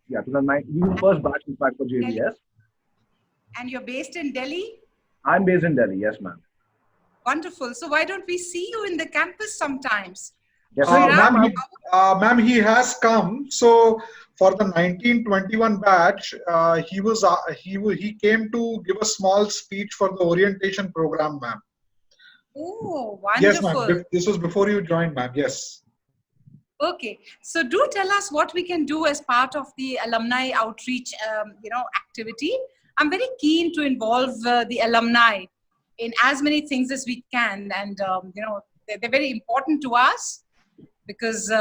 Yeah, 2009. We were the first batch, in fact, for Delhi. JBS. And you're based in Delhi? I'm based in Delhi. Yes, ma'am. Wonderful. So why don't we see you in the campus sometimes? Definitely, Sriram, ma'am. Ma'am, he has come. So for the 1921 batch, he came to give a small speech for the orientation program, ma'am. oh, Yes, ma'am. wonderful. This was before you joined, ma'am. Yes. Okay, so do tell us what we can do as part of the alumni outreach, activity. I'm very keen to involve the alumni in as many things as we can, and they're very important to us because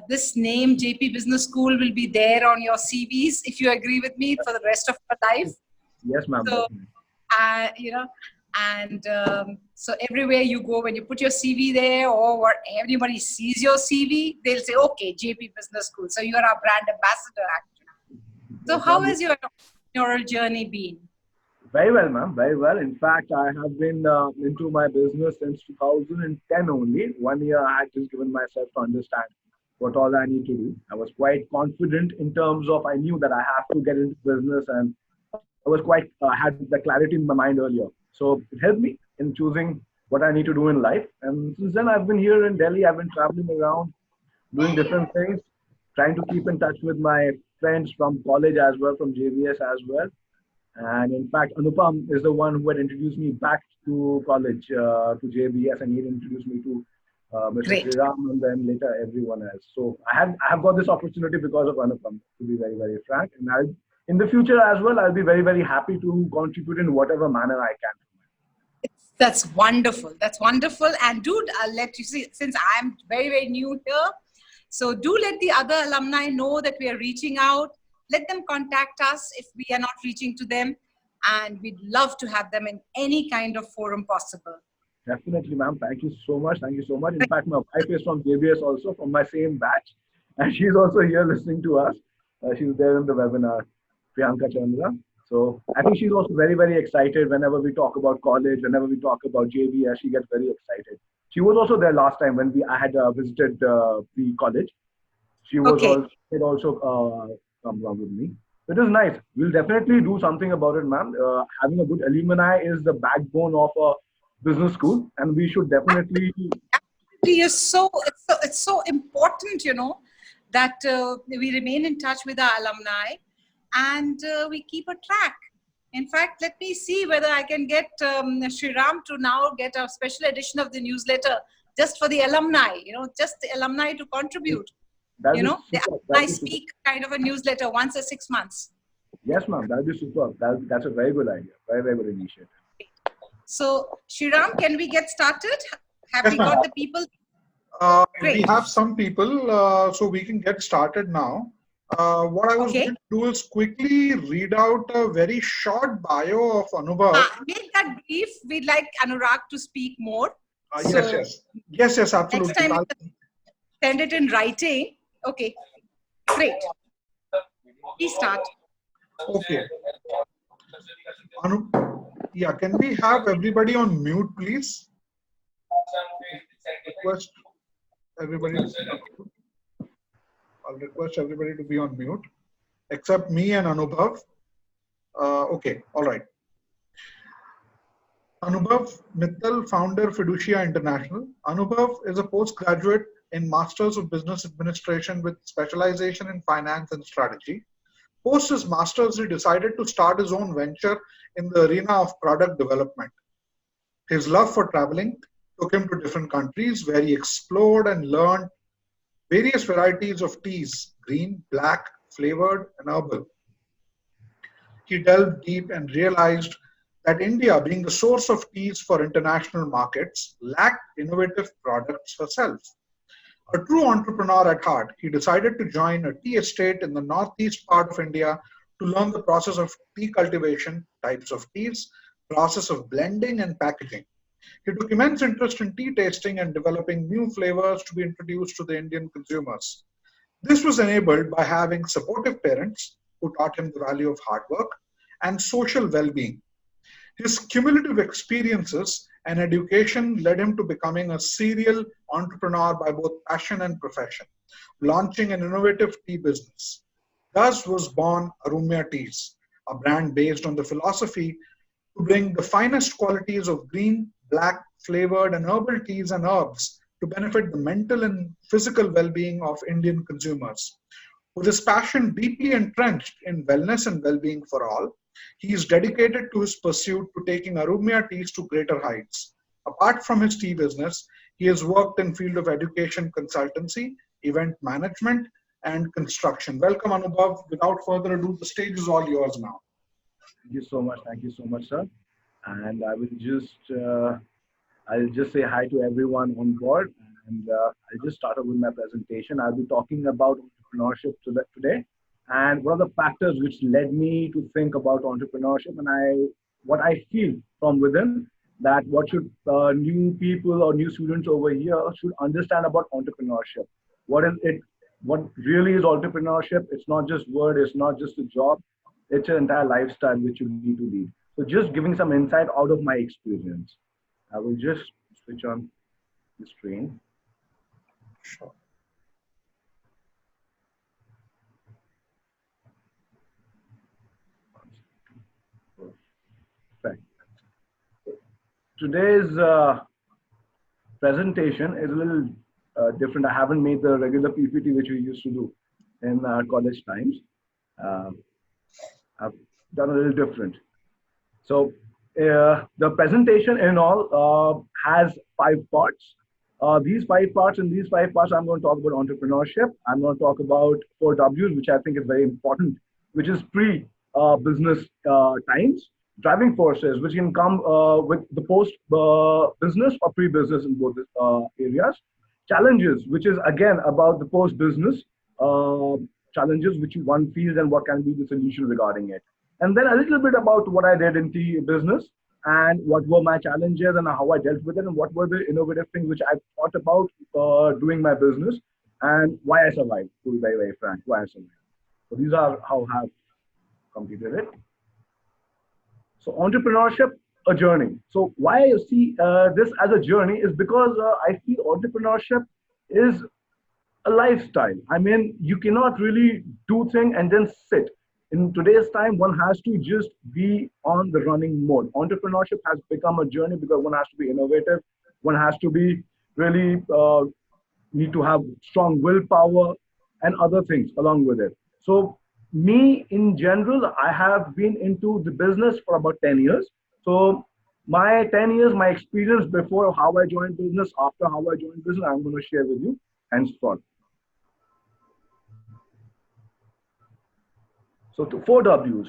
this name JP Business School will be there on your CVs if you agree with me for the rest of your life. Yes, ma'am. So, and so everywhere you go, when you put your CV there or anybody sees your CV, they'll say, okay, JP Business School. So you are our brand ambassador, actually. So Yes, how ma'am. has your entrepreneurial journey been? Very well, ma'am. Very well. In fact, I have been into my business since 2010 only. 1 year, I had just given myself to understand what all I need to do. I was quite confident in terms of I knew that I have to get into business, and I was quite had the clarity in my mind earlier. So it helped me in choosing what I need to do in life. And since then, I've been here in Delhi. I've been traveling around, doing different things, trying to keep in touch with my friends from college as well, from JBS as well. And in fact, Anupam is the one who had introduced me back to college, to JBS, and he introduced me to Mr. Great. Sriram and then later everyone else. So I have got this opportunity because of Anupam, to be very, very frank. And in the future as well, I'll be very, very happy to contribute in whatever manner I can. That's wonderful. That's wonderful. And dude, I'll let you see, since I'm very, very new here. So do let the other alumni know that we are reaching out. Let them contact us if we are not reaching to them. And we'd love to have them in any kind of forum possible. Definitely, ma'am. Thank you so much. Thank you so much. In fact, my wife is from JBS also, from my same batch. And she's also here listening to us. She's there in the webinar, Priyanka Chandra. So I think she's also very, very excited whenever we talk about college, whenever we talk about JBS, she gets very excited. She was also there last time when I had visited the college. She was Okay. also come along with me. It is nice. We'll definitely do something about it, ma'am. Having a good alumni is the backbone of a business school, and we should definitely. It's so important, that we remain in touch with our alumni and we keep a track. In fact, let me see whether I can get Sriram to now get a special edition of the newsletter just for the alumni, just the alumni to contribute. That is The super. alumni speak kind of a newsletter once a 6 months. Yes, ma'am. That would be super. That's a very good idea. Very, very good initiative. So, Sriram, can we get started? Have Yes, we ma'am. got the people? We Great. have some people, so we can get started now. What I was Okay. going to do is quickly read out a very short bio of Anubhav. Make that brief. We'd like Anurag to speak more. Yes, absolutely. Next time, send it in writing. Okay, great. Please start. Okay. Yeah, can we have everybody on mute, please? Request everybody. I'll request everybody to be on mute, except me and Anubhav. Okay, all right. Anubhava Mittal, founder, Fiducia International. Anubhav is a postgraduate in Masters of Business Administration with specialization in finance and strategy. Post his master's, he decided to start his own venture in the arena of product development. His love for traveling took him to different countries where he explored and learned various varieties of teas, green, black, flavored, and herbal. He delved deep and realized that India, being the source of teas for international markets, lacked innovative products herself. A true entrepreneur at heart, he decided to join a tea estate in the northeast part of India to learn the process of tea cultivation, types of teas, process of blending and packaging. He took immense interest in tea tasting and developing new flavors to be introduced to the Indian consumers. This was enabled by having supportive parents who taught him the value of hard work and social well-being. His cumulative experiences and education led him to becoming a serial entrepreneur by both passion and profession, launching an innovative tea business. Thus was born Arumya Teas, a brand based on the philosophy to bring the finest qualities of green, black, flavored, and herbal teas and herbs to benefit the mental and physical well being of Indian consumers. With his passion deeply entrenched in wellness and well being for all, he is dedicated to his pursuit to taking Arumya teas to greater heights. Apart from his tea business, he has worked in field of education consultancy, event management, and construction. Welcome, Anubhav. Without further ado, the stage is all yours now. Thank you so much. Thank you so much, sir. And I'll just say hi to everyone on board, and I'll just start off with my presentation. I'll be talking about entrepreneurship today, and what are the factors which led me to think about entrepreneurship, and what I feel from within that what should new people or new students over here should understand about entrepreneurship. What is it? What really is entrepreneurship? It's not just word. It's not just a job. It's an entire lifestyle which you need to lead. So just giving some insight out of my experience. I will just switch on the screen. Sure. Perfect. Today's presentation is a little different. I haven't made the regular PPT which we used to do in our college times. Uh, I've done a little different. So the presentation in all has 5 parts. In these five parts, I'm going to talk about entrepreneurship. I'm going to talk about 4 Ws, which I think is very important, which is pre-business times, driving forces, which can come with the post-business or pre-business in both areas. Challenges, which is again about the post-business challenges which one feels and what can be the solution regarding it. And then a little bit about what I did in tea business and what were my challenges and how I dealt with it and what were the innovative things which I thought about doing my business and why I survived, to be very, very frank, why I survived. So these are how I have completed it. So entrepreneurship, a journey. So why I see this as a journey is because I feel entrepreneurship is a lifestyle. I mean, you cannot really do things and then sit. In today's time, one has to just be on the running mode. Entrepreneurship has become a journey because one has to be innovative. One has to be really need to have strong willpower and other things along with it. So me in general, I have been into the business for about 10 years. So my 10 years, my experience before how I joined business, after how I joined business, I'm going to share with you henceforth. So 4 Ws,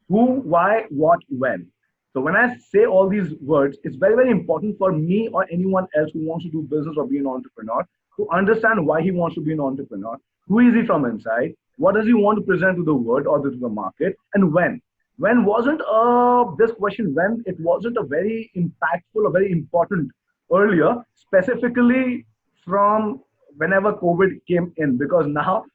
who, why, what, when. So when I say all these words, it's very, very important for me or anyone else who wants to do business or be an entrepreneur to understand why he wants to be an entrepreneur. Who is he from inside? What does he want to present to the world or to the market? And when? When wasn't this question, when it wasn't a very impactful or very important earlier, specifically from whenever COVID came in, because now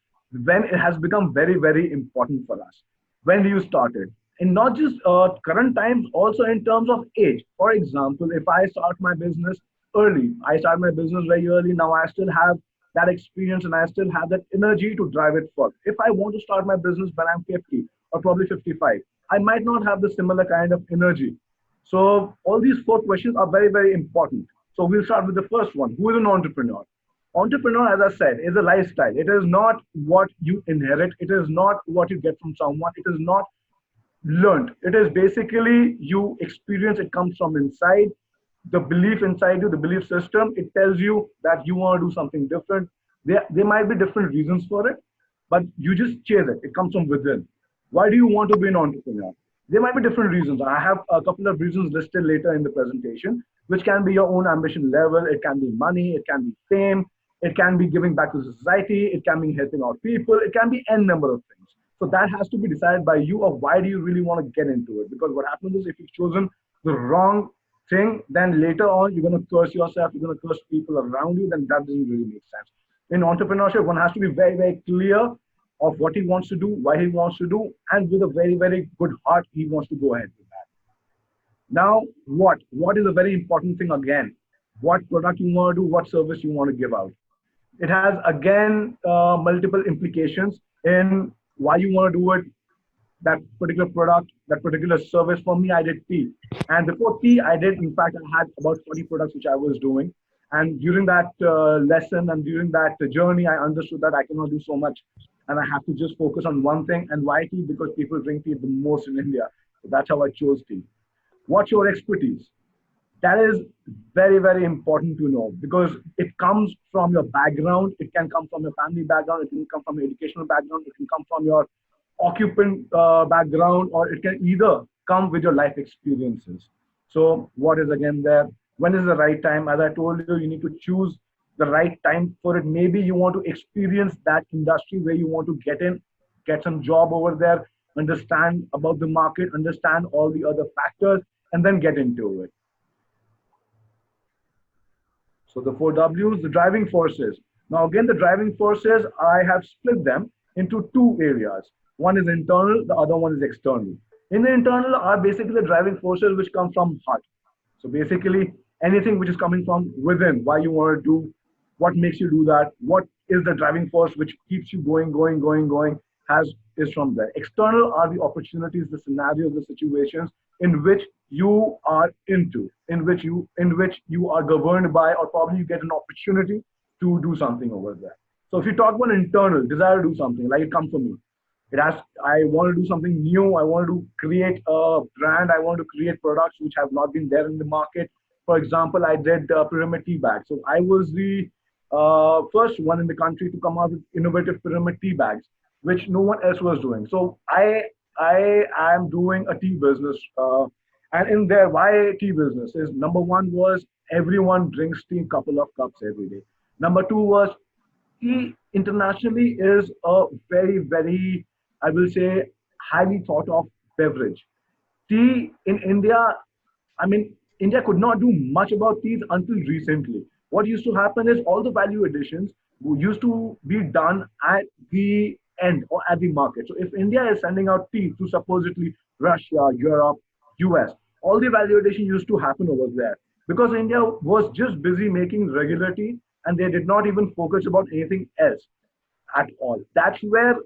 when it has become very, very important for us. When you started, and not just current times, also in terms of age. For example, if I start my business early, I start my business very early. Now I still have that experience and I still have that energy to drive it forward. If I want to start my business when I'm 50 or probably 55, I might not have the similar kind of energy. So all these 4 questions are very, very important. So we'll start with the first one. Who is an entrepreneur? Entrepreneur, as I said, is a lifestyle. It is not what you inherit. It is not what you get from someone. It is not learned. It is basically you experience. It comes from inside. The belief inside you, the belief system, it tells you that you want to do something different. There might be different reasons for it, but you just chase it. It comes from within. Why do you want to be an entrepreneur? There might be different reasons. I have a couple of reasons listed later in the presentation, which can be your own ambition level. It can be money. It can be fame. It can be giving back to society. It can be helping out people. It can be n number of things. So that has to be decided by you of why do you really want to get into it? Because what happens is if you've chosen the wrong thing, then later on you're going to curse yourself. You're going to curse people around you. Then that doesn't really make sense. In entrepreneurship, one has to be very, very clear of what he wants to do, why he wants to do, and with a very, very good heart, he wants to go ahead with that. Now, what? What is a very important thing again? What product you want to do, what service you want to give out. It has again multiple implications in why you want to do it, that particular product, that particular service. For me, I did tea. And before tea, I did, in fact, I had about 40 products which I was doing. And during that lesson and during that journey, I understood that I cannot do so much. And I have to just focus on one thing. And why tea? Because people drink tea the most in India. So that's how I chose tea. What's your expertise? That is very, very important to know because it comes from your background. It can come from your family background. It can come from your educational background. It can come from your occupant background, or it can either come with your life experiences. So what is again there? When is the right time? As I told you, you need to choose the right time for it. Maybe you want to experience that industry where you want to get in, get some job over there, understand about the market, understand all the other factors, and then get into it. So the four W's, the driving forces. Now again, the driving forces, I have split them into two areas. One is internal, the other one is external. In the internal are basically the driving forces which come from heart. So basically anything which is coming from within, why you want to do, what makes you do that, what is the driving force which keeps you going, has is from there. External are the opportunities, the scenarios, the situations in which you are into, in which you are governed by, or probably you get an opportunity to do something over there. So if you talk about internal desire to do something, like it comes from me. It has, I want to do something new. I want to create a brand. I want to create products which have not been there in the market. For example, I did pyramid tea bags. So I was the first one in the country to come out with innovative pyramid tea bags, which no one else was doing. So I am doing a tea business. And in there, why tea business is number one was everyone drinks tea, couple of cups every day. Number two was tea internationally is a very, very, I will say, highly thought of beverage. Tea in India, I mean, India could not do much about teas until recently. What used to happen is all the value additions used to be done at the end or at the market. So if India is sending out tea to supposedly Russia, Europe, US, all the value addition used to happen over there because India was just busy making regular tea and they did not even focus about anything else at all. That's where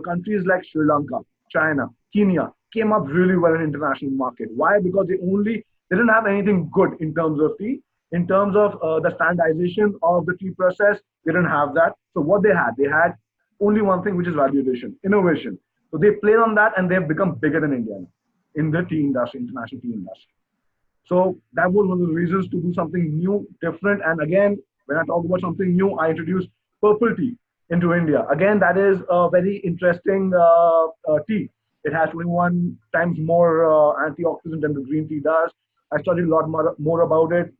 countries like Sri Lanka, China, Kenya came up really well in international market. Why? Because they didn't have anything good in terms of tea, in terms of the standardization of the tea process. They didn't have that. So what they had only one thing, which is value addition, innovation. So they played on that and they've become bigger than India now in the tea industry, international tea industry. So that was one of the reasons to do something new, different. And again, when I talk about something new, I introduced purple tea into India. Again, that is a very interesting tea. It has 21 times more antioxidant than the green tea does. I studied a lot more about it.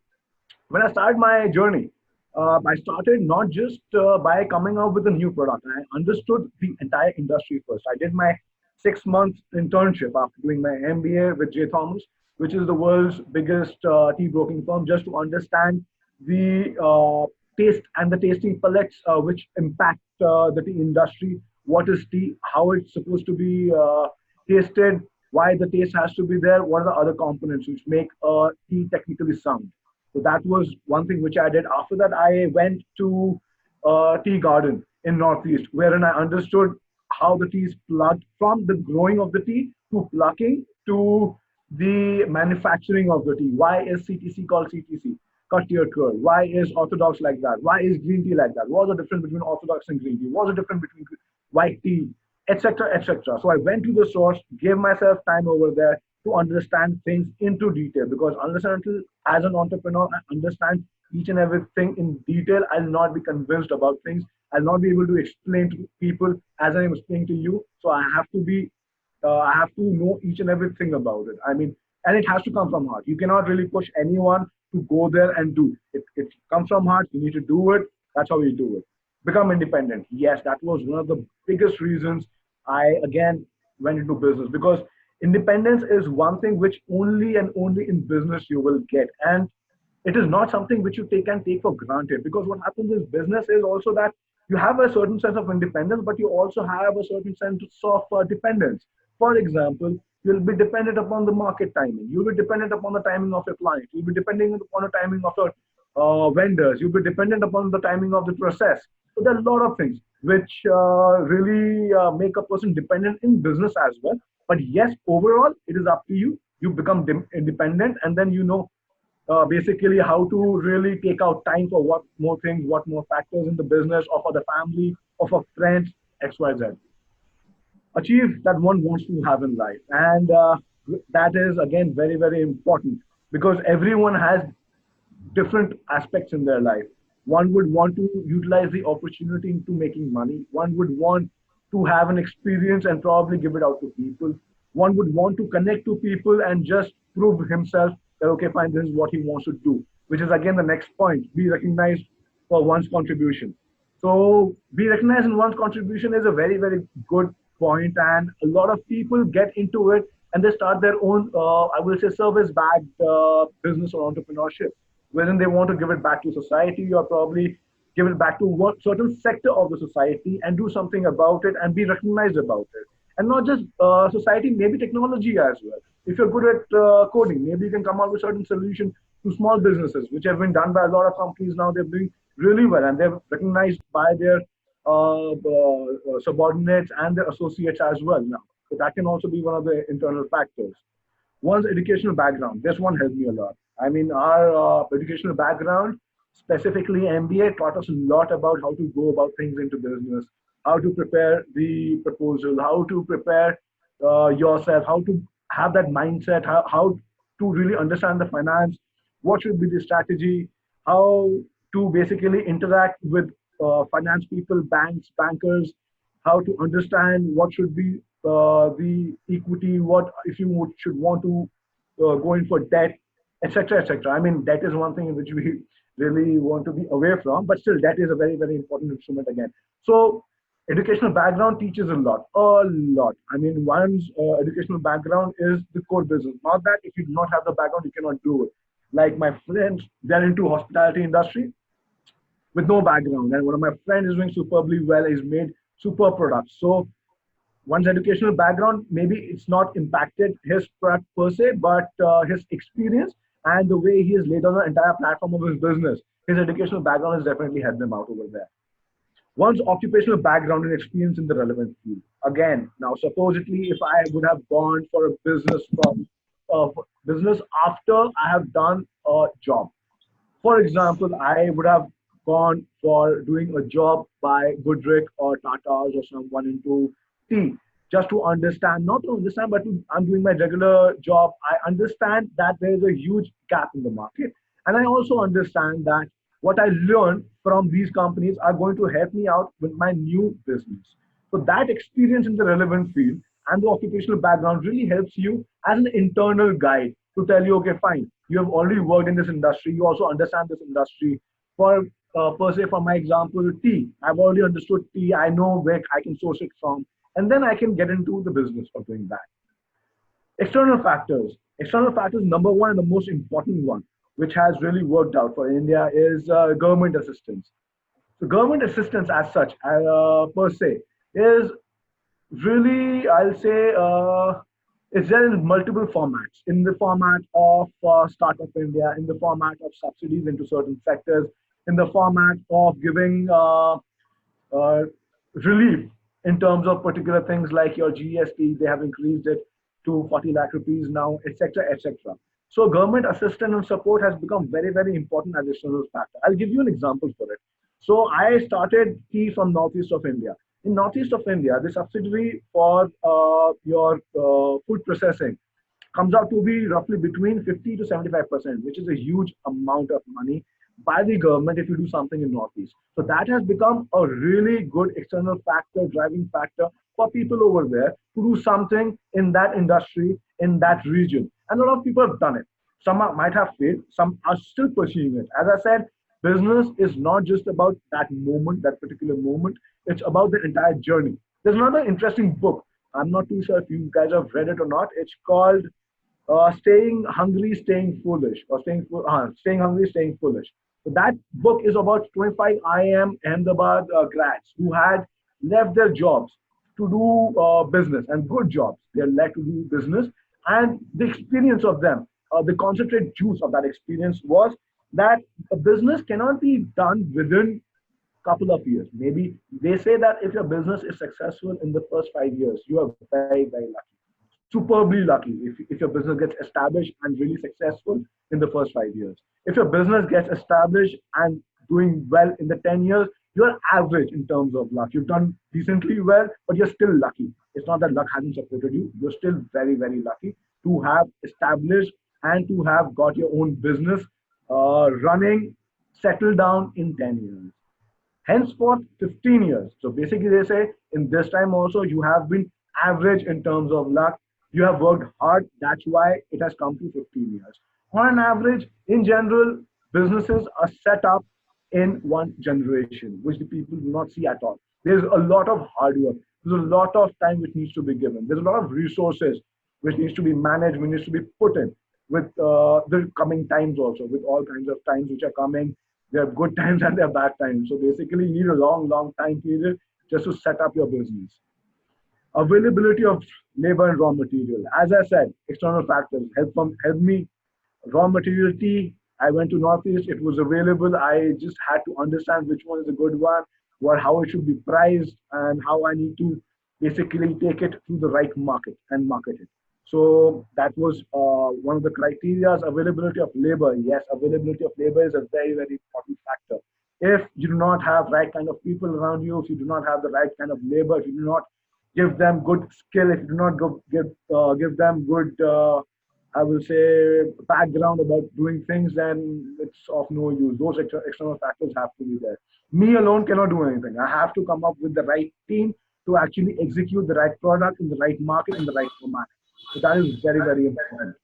When I started my journey, I started not just by coming out with a new product. I understood the entire industry first. I did my 6 month internship after doing my MBA with J. Thomas, which is the world's biggest tea broking firm, just to understand the taste and the tasting palettes which impact the tea industry. What is tea? How it's supposed to be tasted? Why the taste has to be there? What are the other components which make tea technically sound? So that was one thing which I did. After that, I went to tea garden in Northeast, wherein I understood how the tea is plucked from the growing of the tea to plucking to the manufacturing of the tea. Why is CTC called CTC? Cut your curd. Why is orthodox like that? Why is green tea like that? What's the difference between orthodox and green tea? What's the difference between white tea, etc., etc.? So I went to the source, gave myself time over there to understand things into detail, because unless and until as an entrepreneur I understand each and everything in detail, I'll not be convinced about things. I'll not be able to explain to people as I'm explaining to you. So I have to know each and everything about it. I mean, and it has to come from heart. You cannot really push anyone to go there and do it. It comes from heart. You need to do it. That's how you do it. Become independent. Yes, that was one of the biggest reasons I again went into business, because independence is one thing which only and only in business you will get. And it is not something which you take for granted, because what happens is business is also that you have a certain sense of independence, but you also have a certain sense of dependence. For example, you'll be dependent upon the market timing. You'll be dependent upon the timing of your client. You'll be dependent upon the timing of your vendors. You'll be dependent upon the timing of the process. So there are a lot of things. which really make a person dependent in business as well. But yes, overall, it is up to you. You become independent, and then basically how to really take out time for what more things, what more factors in the business or for the family or for friends, XYZ. Achieve that one wants to have in life. And that is, again, very, very important because everyone has different aspects in their life. One would want to utilize the opportunity into making money. One would want to have an experience and probably give it out to people. One would want to connect to people and just prove himself that, okay, fine, this is what he wants to do, which is again the next point, be recognized for one's contribution. So be recognized in one's contribution is a very, very good point, and a lot of people get into it and they start their own, I will say, service-backed business or entrepreneurship, wherein they want to give it back to society or probably give it back to one certain sector of the society and do something about it and be recognized about it. And not just society, maybe technology as well. If you're good at coding, maybe you can come up with certain solution to small businesses, which have been done by a lot of companies now. They're doing really well and they're recognized by their subordinates and their associates as well now. So that can also be one of the internal factors. One's educational background. This one helped me a lot. I mean, our educational background, specifically MBA, taught us a lot about how to go about things into business, how to prepare the proposal, how to prepare yourself, how to have that mindset, how to really understand the finance, what should be the strategy, how to basically interact with finance people, banks, bankers, how to understand what should be the equity, what if you should want to go in for debt, etc., etc. I mean, debt is one thing which we really want to be away from, but still, debt is a very, very important instrument again. So, educational background teaches a lot, a lot. I mean, one's educational background is the core business. Not that if you do not have the background, you cannot do it. Like my friends, they're into hospitality industry with no background, and one of my friends is doing superbly well. He's made super products. So one's educational background, maybe it's not impacted his product per se, but his experience and the way he has laid on the entire platform of his business, his educational background has definitely helped him out over there. One's occupational background and experience in the relevant field. Again, now supposedly, if I would have gone for a business from business after I have done a job, for example, I would have gone for doing a job by Goodrick or Tata's or someone into tea, just to understand, not to understand, but I'm doing my regular job. I understand that there is a huge gap in the market. And I also understand that what I learned from these companies are going to help me out with my new business. So that experience in the relevant field and the occupational background really helps you as an internal guide to tell you, okay, fine, you have already worked in this industry, you also understand this industry. For per se, for my example, tea, I've already understood tea, I know where I can source it from, and then I can get into the business of doing that. External factors. External factors, number one and the most important one, which has really worked out for India, is government assistance. So government assistance as such, per se, is really, I'll say, it's there in multiple formats. In the format of Startup India, in the format of subsidies into certain sectors, in the format of giving relief in terms of particular things like your GST, they have increased it to 40 lakh rupees now, etc., etc. So government assistance and support has become very, very important as a external factor. I'll give you an example for it. So I started tea from northeast of India. In northeast of India, the subsidy for your food processing comes out to be roughly between 50 to 75%, which is a huge amount of money by the government if you do something in Northeast. So that has become a really good external factor, driving factor for people over there to do something in that industry, in that region. And a lot of people have done it. Some might have failed, some are still pursuing it. As I said, business is not just about that moment, that particular moment, it's about the entire journey. There's another interesting book. I'm not too sure if you guys have read it or not. It's called Staying Hungry, Staying Foolish, or Staying Hungry, Staying Foolish. So that book is about 25 IIM Ahmedabad grads who had left their jobs to do business, and good jobs. They are led to do business, and the experience of them, the concentrate juice of that experience was that a business cannot be done within couple of years. Maybe they say that if your business is successful in the first 5 years, you are very, very lucky. Superbly lucky if your business gets established and really successful in the first 5 years. If your business gets established and doing well in the 10 years, you're average in terms of luck. You've done decently well, but you're still lucky. It's not that luck hasn't supported you. You're still very, very lucky to have established and to have got your own business running, settled down in 10 years. Henceforth, 15 years. So basically, they say in this time also, you have been average in terms of luck. You have worked hard. That's why it has come to 15 years. On an average, in general, businesses are set up in one generation, which the people do not see at all. There's a lot of hard work. There's a lot of time which needs to be given. There's a lot of resources which needs to be managed, which needs to be put in with the coming times also, with all kinds of times which are coming. There are good times and there are bad times. So basically, you need a long, long time period just to set up your business. Availability of labor and raw material. As I said, external factors help me. Raw material tea, I went to Northeast, it was available. I just had to understand which one is a good one, how it should be priced, and how I need to basically take it to the right market and market it. So that was one of the criteria. Availability of labor. Yes, availability of labor is a very, very important factor. If you do not have right kind of people around you, if you do not have the right kind of labor, if you do not give them good skill, if you do not give them good, I will say, background about doing things, then it's of no use. Those external factors have to be there. Me alone cannot do anything. I have to come up with the right team to actually execute the right product in the right market in the right format. So that is very, very important.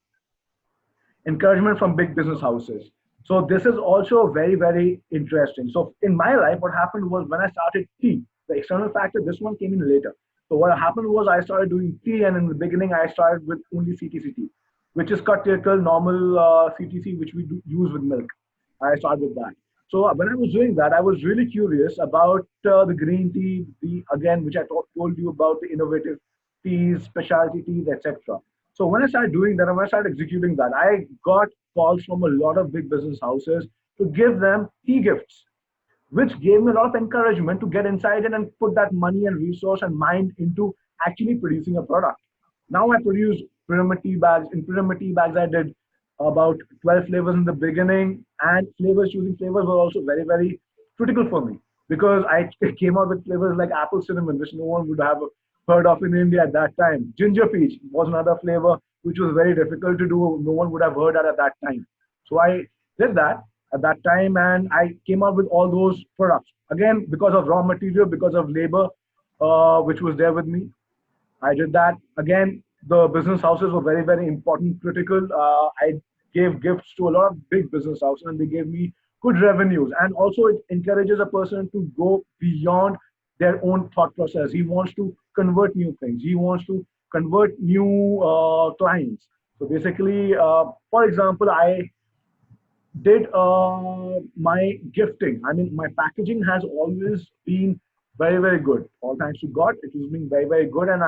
Encouragement from big business houses. So this is also very, very interesting. So in my life, what happened was when I started tea, the external factor, this one came in later. So what happened was I started doing tea, and in the beginning, I started with only CTCT, which is cut circle, normal CTC, which we use with milk. I started with that. So when I was doing that, I was really curious about the green tea, which I told you about, the innovative teas, specialty teas, etc. So when I started doing that, and when I started executing that, I got calls from a lot of big business houses to give them tea gifts, which gave me a lot of encouragement to get inside it and put that money and resource and mind into actually producing a product. Now I produce pyramid tea bags. In pyramid tea bags, I did about 12 flavors in the beginning, and choosing flavors was also very, very critical for me because I came out with flavors like apple cinnamon, which no one would have heard of in India at that time. Ginger peach was another flavor which was very difficult to do. No one would have heard at that time. So I did that at that time, and I came up with all those products. Again, because of raw material, because of labor, which was there with me, I did that. Again, the business houses were very, very important, critical. I gave gifts to a lot of big business houses, and they gave me good revenues. And also, it encourages a person to go beyond their own thought process. He wants to convert new things. He wants to convert new clients. So basically, for example, I did my gifting. I mean, my packaging has always been very, very good. All thanks to God, it has been very, very good. And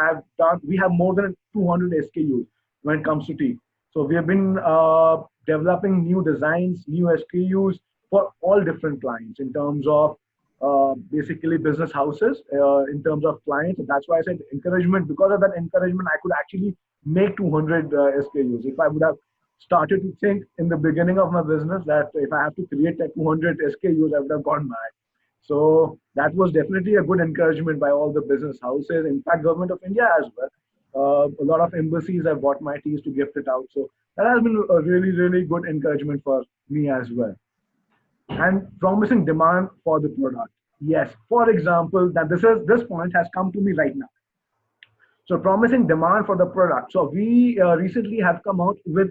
we have more than 200 SKUs when it comes to tea. So we have been developing new designs, new SKUs for all different clients in terms of basically business houses, in terms of clients. And that's why I said encouragement. Because of that encouragement, I could actually make 200 SKUs. If I would have started to think in the beginning of my business that if I have to create like 200 SKUs, I would have gone mad. So that was definitely a good encouragement by all the business houses. In fact, Government of India as well. A lot of embassies have bought my teas to gift it out. So that has been a really, really good encouragement for me as well. And promising demand for the product. Yes, for example, that this point has come to me right now. So promising demand for the product. So we recently have come out with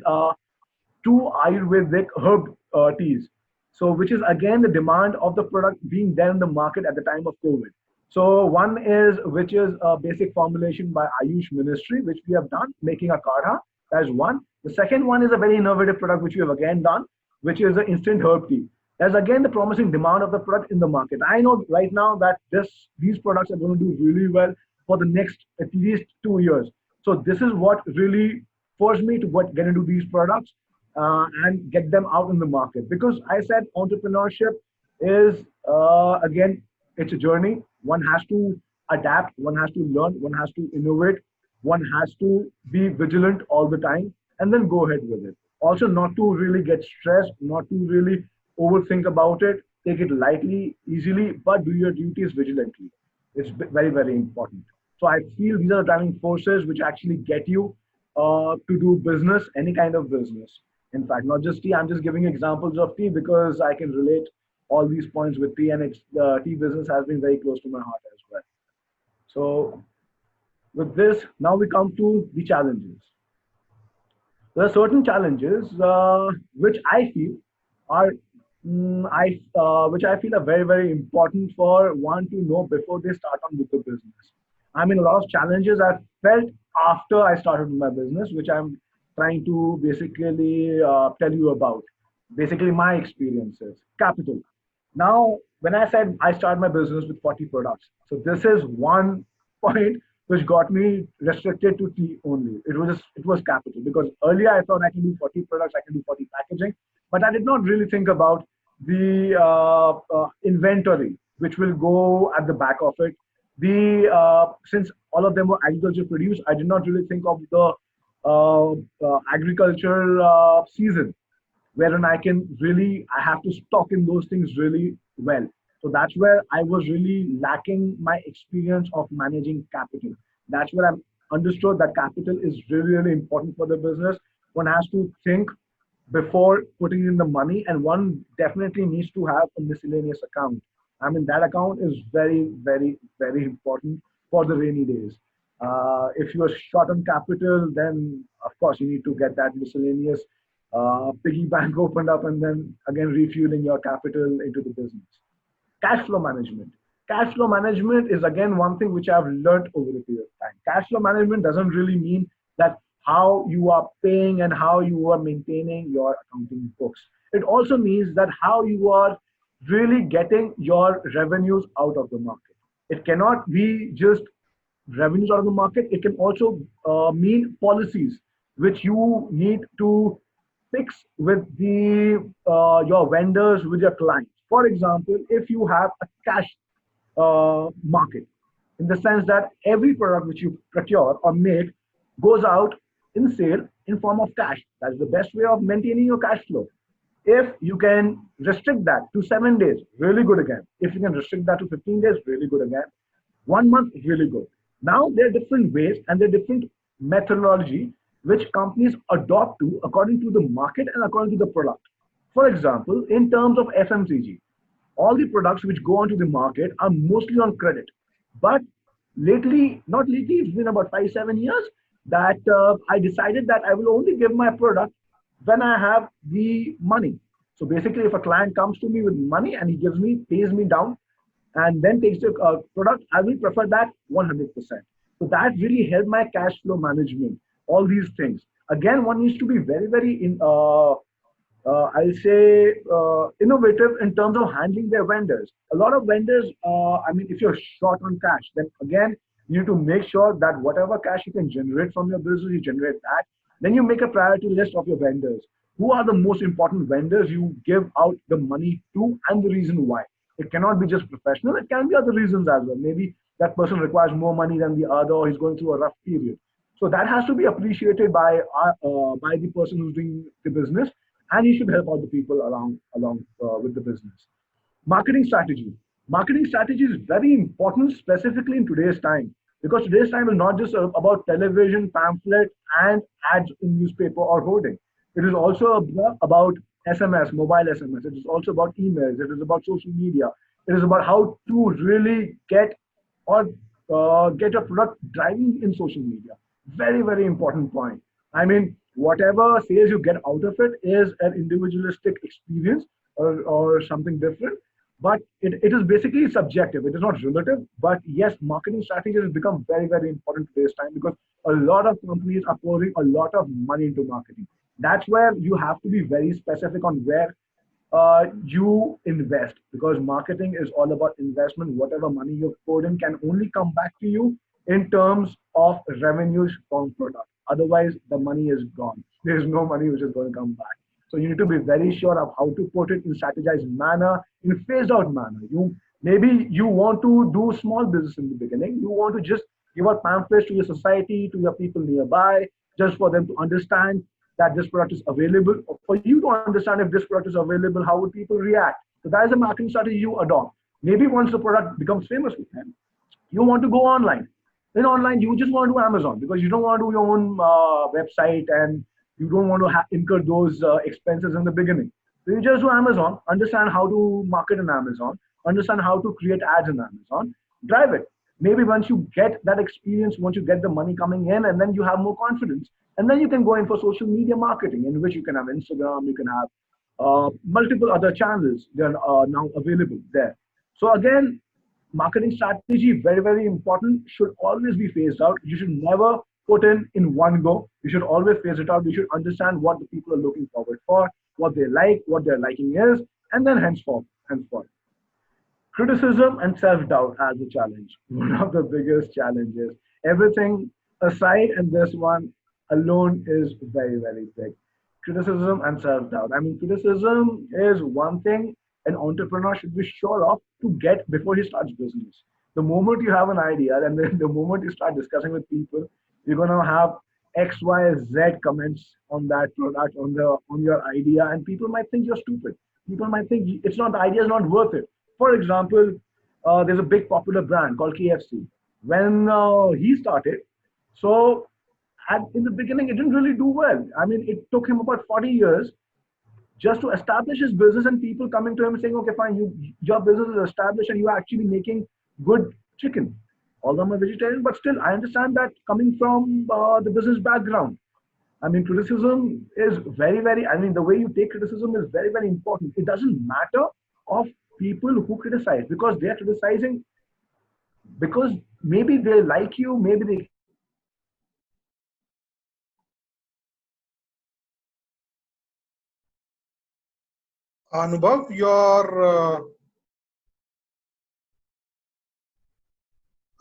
two Ayurvedic herb teas. So which is again the demand of the product being there in the market at the time of COVID. So one is which is a basic formulation by Ayush Ministry, which we have done, making a kadha. That is one. The second one is a very innovative product which we have again done, which is an instant herb tea. There's again the promising demand of the product in the market. I know right now that these products are going to do really well for the next at least 2 years. So this is what really forced me to get into these products and get them out in the market. Because I said entrepreneurship is again It's a journey. One has to adapt, one has to learn, one has to innovate, one has to be vigilant all the time, and then go ahead with it. Also, not to really get stressed, not to really overthink about it, take it lightly, easily, but do your duties vigilantly. It's very, very important. So I feel these are the driving forces which actually get you to do business, any kind of business. In fact, not just tea. I'm just giving examples of tea because I can relate all these points with tea, and the tea business has been very close to my heart as well. So with this, now we come to the challenges. There are certain challenges which I feel are which I feel are very, very important for one to know before they start on with the business. I mean, a lot of challenges I felt after I started my business, which I'm trying to basically tell you about. Basically, my experiences. Capital. Now, when I said I started my business with 40 products, so this is one point which got me restricted to tea only. It was capital, because earlier I thought I can do 40 products, I can do 40 packaging, but I did not really think about the inventory which will go at the back of it. The Since all of them were agriculture produced, I did not really think of the agriculture season, wherein I have to stock in those things really well. So that's where I was really lacking my experience of managing capital. That's where I understood that capital is really, really important for the business. One has to think before putting in the money, and one definitely needs to have a miscellaneous account. I mean, that account is very, very, very important for the rainy days. If you are short on capital, then of course you need to get that miscellaneous piggy bank opened up, and then again refueling your capital into the business. Cash flow management. Cash flow management is again one thing which I've learned over a period of time. Cash flow management doesn't really mean that how you are paying and how you are maintaining your accounting books. It also means that how you are really getting your revenues out of the market. It cannot be just revenues out of the market. It can also mean policies which you need to fix with the your vendors, with your clients. For example, if you have a cash market, in the sense that every product which you procure or make goes out in sale in form of cash. That's the best way of maintaining your cash flow. If you can restrict that to 7 days, really good again. If you can restrict that to 15 days, really good again. 1 month, really good. Now there are different ways and there are different methodology which companies adopt to according to the market and according to the product. For example, in terms of FMCG, all the products which go onto the market are mostly on credit. But lately, not lately, it's been about 5, 7 years that I decided that I will only give my product when I have the money. So basically, if a client comes to me with money and he pays me down, and then takes the product, I will prefer that 100%. So that really helped my cash flow management. All these things. Again, one needs to be very, very I'll say innovative in terms of handling their vendors. A lot of vendors, I mean, if you're short on cash, then again, you need to make sure that whatever cash you can generate from your business, you generate that. Then you make a priority list of your vendors. Who are the most important vendors you give out the money to, and the reason why? It cannot be just professional. It can be other reasons as well. Maybe that person requires more money than the other, or he's going through a rough period. So that has to be appreciated by the person who's doing the business, and he should help out the people along with the business. Marketing strategy. Marketing strategy is very important, specifically in today's time, because today's time is not just about television, pamphlet, and ads in newspaper or hoarding. It is also about SMS, mobile SMS. It is also about emails. It is about social media. It is about how to really get a product driving in social media. Very, very important point. I mean, whatever sales you get out of it is an individualistic experience, or something different, but it is basically subjective. It is not relative, but yes, marketing strategies has become very, very important today's time, because a lot of companies are pouring a lot of money into marketing. That's where you have to be very specific on where you invest, because marketing is all about investment. Whatever money you've poured in can only come back to you in terms of revenues from product. Otherwise, the money is gone. There is no money which is going to come back. So you need to be very sure of how to put it in strategized manner, in phased out manner. You Maybe you want to do small business in the beginning. You want to just give out pamphlets to your society, to your people nearby, just for them to understand that this product is available, or for you to understand if this product is available, how would people react. So that is a marketing strategy you adopt. Maybe once the product becomes famous with them, you want to go online. In online, you just want to do Amazon because you don't want to do your own website, and you don't want to incur those expenses in the beginning. So you just do Amazon, understand how to market in Amazon, understand how to create ads in Amazon, drive it. Maybe once you get that experience, once you get the money coming in, and then you have more confidence, and then you can go in for social media marketing, in which you can have Instagram, you can have multiple other channels that are now available there. So again, marketing strategy, very, very important, should always be phased out. You should never put in one go. You should always phase it out. You should understand what the people are looking forward for, what they like, what their liking is, and then henceforth. Criticism and self-doubt as a challenge. One of the biggest challenges. Everything aside, and this one alone is very, very big. Criticism and self-doubt. I mean, criticism is one thing an entrepreneur should be sure of to get before he starts business. The moment you have an idea, and then the moment you start discussing with people, you're gonna have X, Y, Z comments on that product, on your idea, and people might think you're stupid. People might think it's not the idea is not worth it. For example, there's a big popular brand called KFC. When he started, so in the beginning, it didn't really do well. I mean, it took him about 40 years just to establish his business, and people coming to him saying, okay, fine, your business is established and you're actually making good chicken. Although I'm a vegetarian, but still, I understand that coming from the business background. I mean, criticism is very, very, I mean, the way you take criticism is very, very important. It doesn't matter of people who criticize, because they're criticizing because maybe they like you, maybe they care about your business, maybe they want to help you, maybe they want to make your business better. So again, Anubhav, your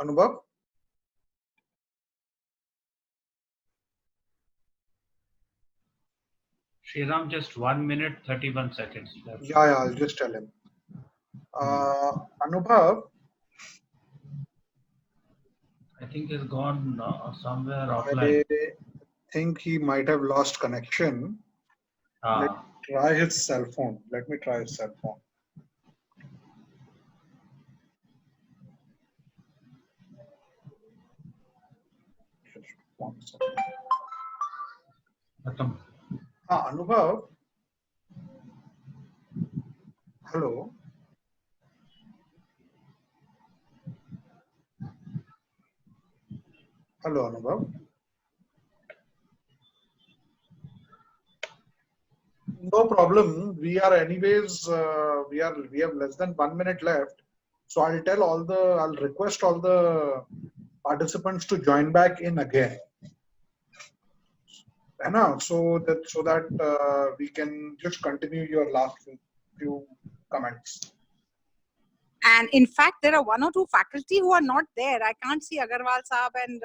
Anubhav, Shriram, just 1 minute, 31 seconds left. yeah, I'll just tell him. Anubhav, I think he's gone somewhere offline. I think he might have lost connection. Let me try his cell phone. Let me try his cell phone. Just 1 second. Anubhav. Hello. Hello, Anubhav. No problem. We are anyways. We have less than 1 minute left. So I'll request all the participants to join back in again. So that we can just continue your last few comments. And in fact, there are one or two faculty who are not there. I can't see Agarwal Saab and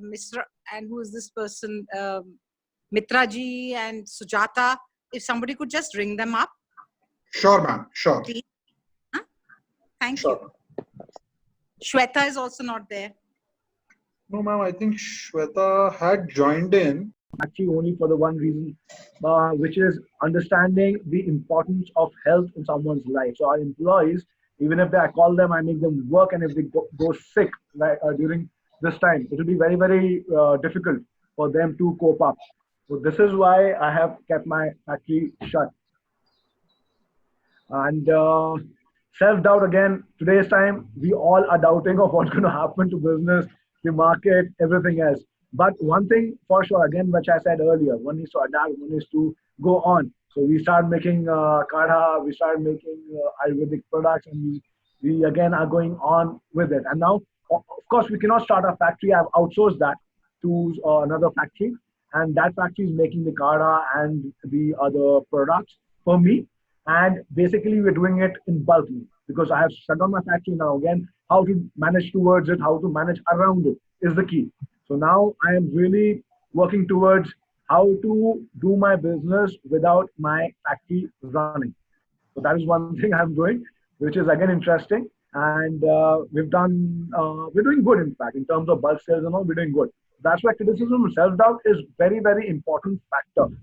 Mr. and who is this person? Mitra ji and Sujata. If somebody could just ring them up. Sure, ma'am. Sure. Please. Huh? Thank Sure. you. Shweta is also not there. No, ma'am. I think Shweta had joined in. Actually, only for the one reason, which is understanding the importance of health in someone's life. So our employees, even if I call them, I make them work, and if they go sick during this time, it will be very, very difficult for them to cope up. So this is why I have kept my factory shut. And self-doubt again, today's time, we all are doubting of what's going to happen to business, the market, everything else. But one thing for sure, again, which I said earlier, one is to adapt, one is to go on. So we start making kadha, we start making Ayurvedic products, and we again are going on with it. And now, of course, we cannot start a factory. I've outsourced that to another factory, and that factory is making the kadha and the other products for me. And basically, we're doing it in bulk because I have shut down my factory now. Again, how to manage towards it, how to manage around it is the key. So now I am really working towards how to do my business without my factory running. So that is one thing I'm doing. which is again interesting. And we're doing good, in fact, in terms of bulk sales and all, we're doing good. That's why criticism and self-doubt is very, very important factor.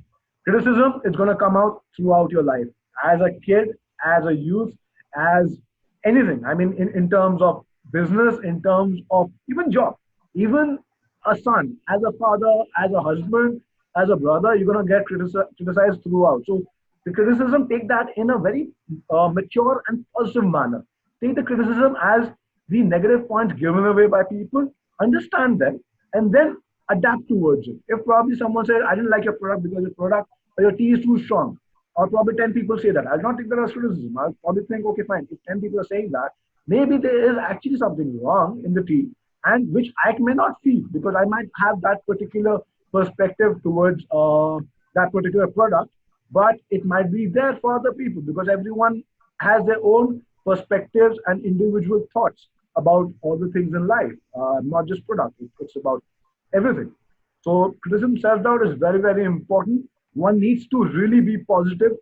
Criticism is going to come out throughout your life, as a kid, as a youth, as anything. I mean, in terms of business, in terms of even job, even a son, as a father, as a husband, as a brother, you're going to get criticized throughout. So the criticism, take that in a very mature and positive manner. Take the criticism as the negative points given away by people, understand them, and then adapt towards it. If probably someone says, I didn't like your product because your product or your tea is too strong, or probably 10 people say that, I'll not take that as criticism. I'll probably think, okay, fine. If 10 people are saying that, maybe there is actually something wrong in the tea, and which I may not feel because I might have that particular perspective towards that particular product, but it might be there for other people because everyone has their own perspectives and individual thoughts about all the things in life, not just product. It's about everything. So criticism, self-doubt is very, very important. One needs to really be positive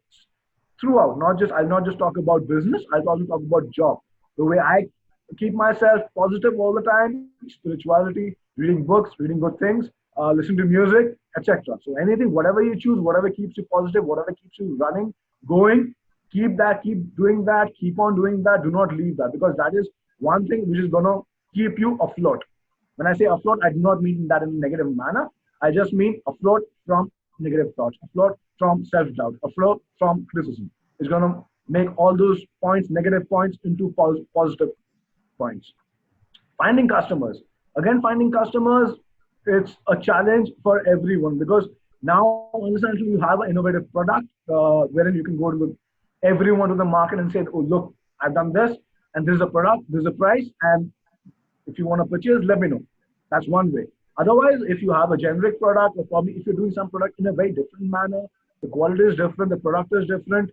throughout. I'll not just talk about business. I'll also talk about job. The way I keep myself positive all the time, spirituality, reading books, reading good things, listening to music, etc. So anything, whatever you choose, whatever keeps you positive, whatever keeps you running, going, keep that, keep doing that, keep on doing that. Do not leave that, because that is one thing which is going to keep you afloat. When I say afloat, I do not mean that in a negative manner. I just mean afloat from negative thoughts, afloat from self-doubt, afloat from criticism. It's going to make all those points, negative points, into positive points. Finding customers. Again, finding customers, it's a challenge for everyone, because now, understand, you have an innovative product wherein you can go to everyone to the market and say, oh, look, I've done this, and this is a product, this is a price, and if you want to purchase, let me know. That's one way. Otherwise, if you have a generic product, or probably if you're doing some product in a very different manner, the quality is different, the product is different,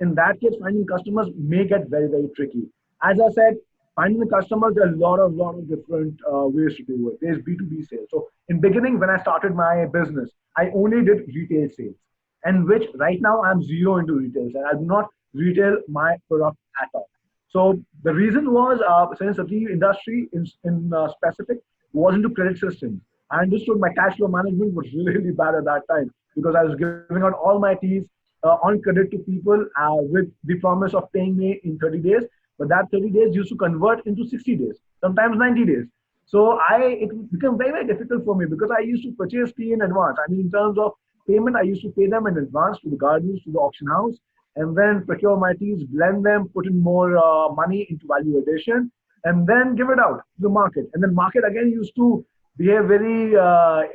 in that case, finding customers may get very, very tricky. As I said, finding the customers, there are a lot of different ways to do it. There's B2B sales. So in beginning, when I started my business, I only did retail sales, and which right now I'm zero into retail sales. I do not retail my product at all. So the reason was, since the industry in specific was into credit systems, I understood my cash flow management was really, really bad at that time, because I was giving out all my teas on credit to people with the promise of paying me in 30 days. But that 30 days used to convert into 60 days, sometimes 90 days. So it became very, very difficult for me, because I used to purchase tea in advance. I mean, in terms of payment, I used to pay them in advance to the gardeners, to the auction house, and then procure my teas, blend them, put in more money into value addition, and then give it out to the market. And then market again used to behave very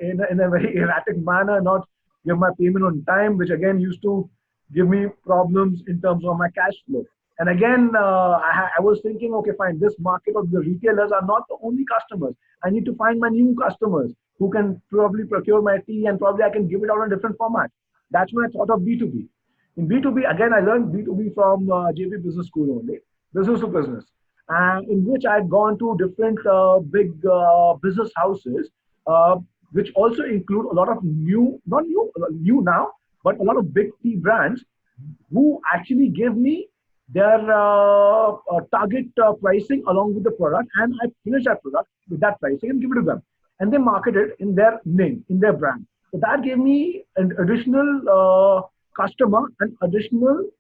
in a very erratic manner, not give my payment on time, which again used to give me problems in terms of my cash flow. And again, I was thinking, okay, fine, this market of the retailers are not the only customers. I need to find my new customers who can probably procure my tea, and probably I can give it out in a different format. That's when I thought of B2B. In B2B, again, I learned B2B from JBS Business School only, business to business, in which I had gone to different big business houses, which also include a lot of new now, but a lot of big tea brands who actually gave me their target pricing along with the product, and I finish that product with that pricing and give it to them, and they market it in their name, in their brand. So that gave me an additional customer and additional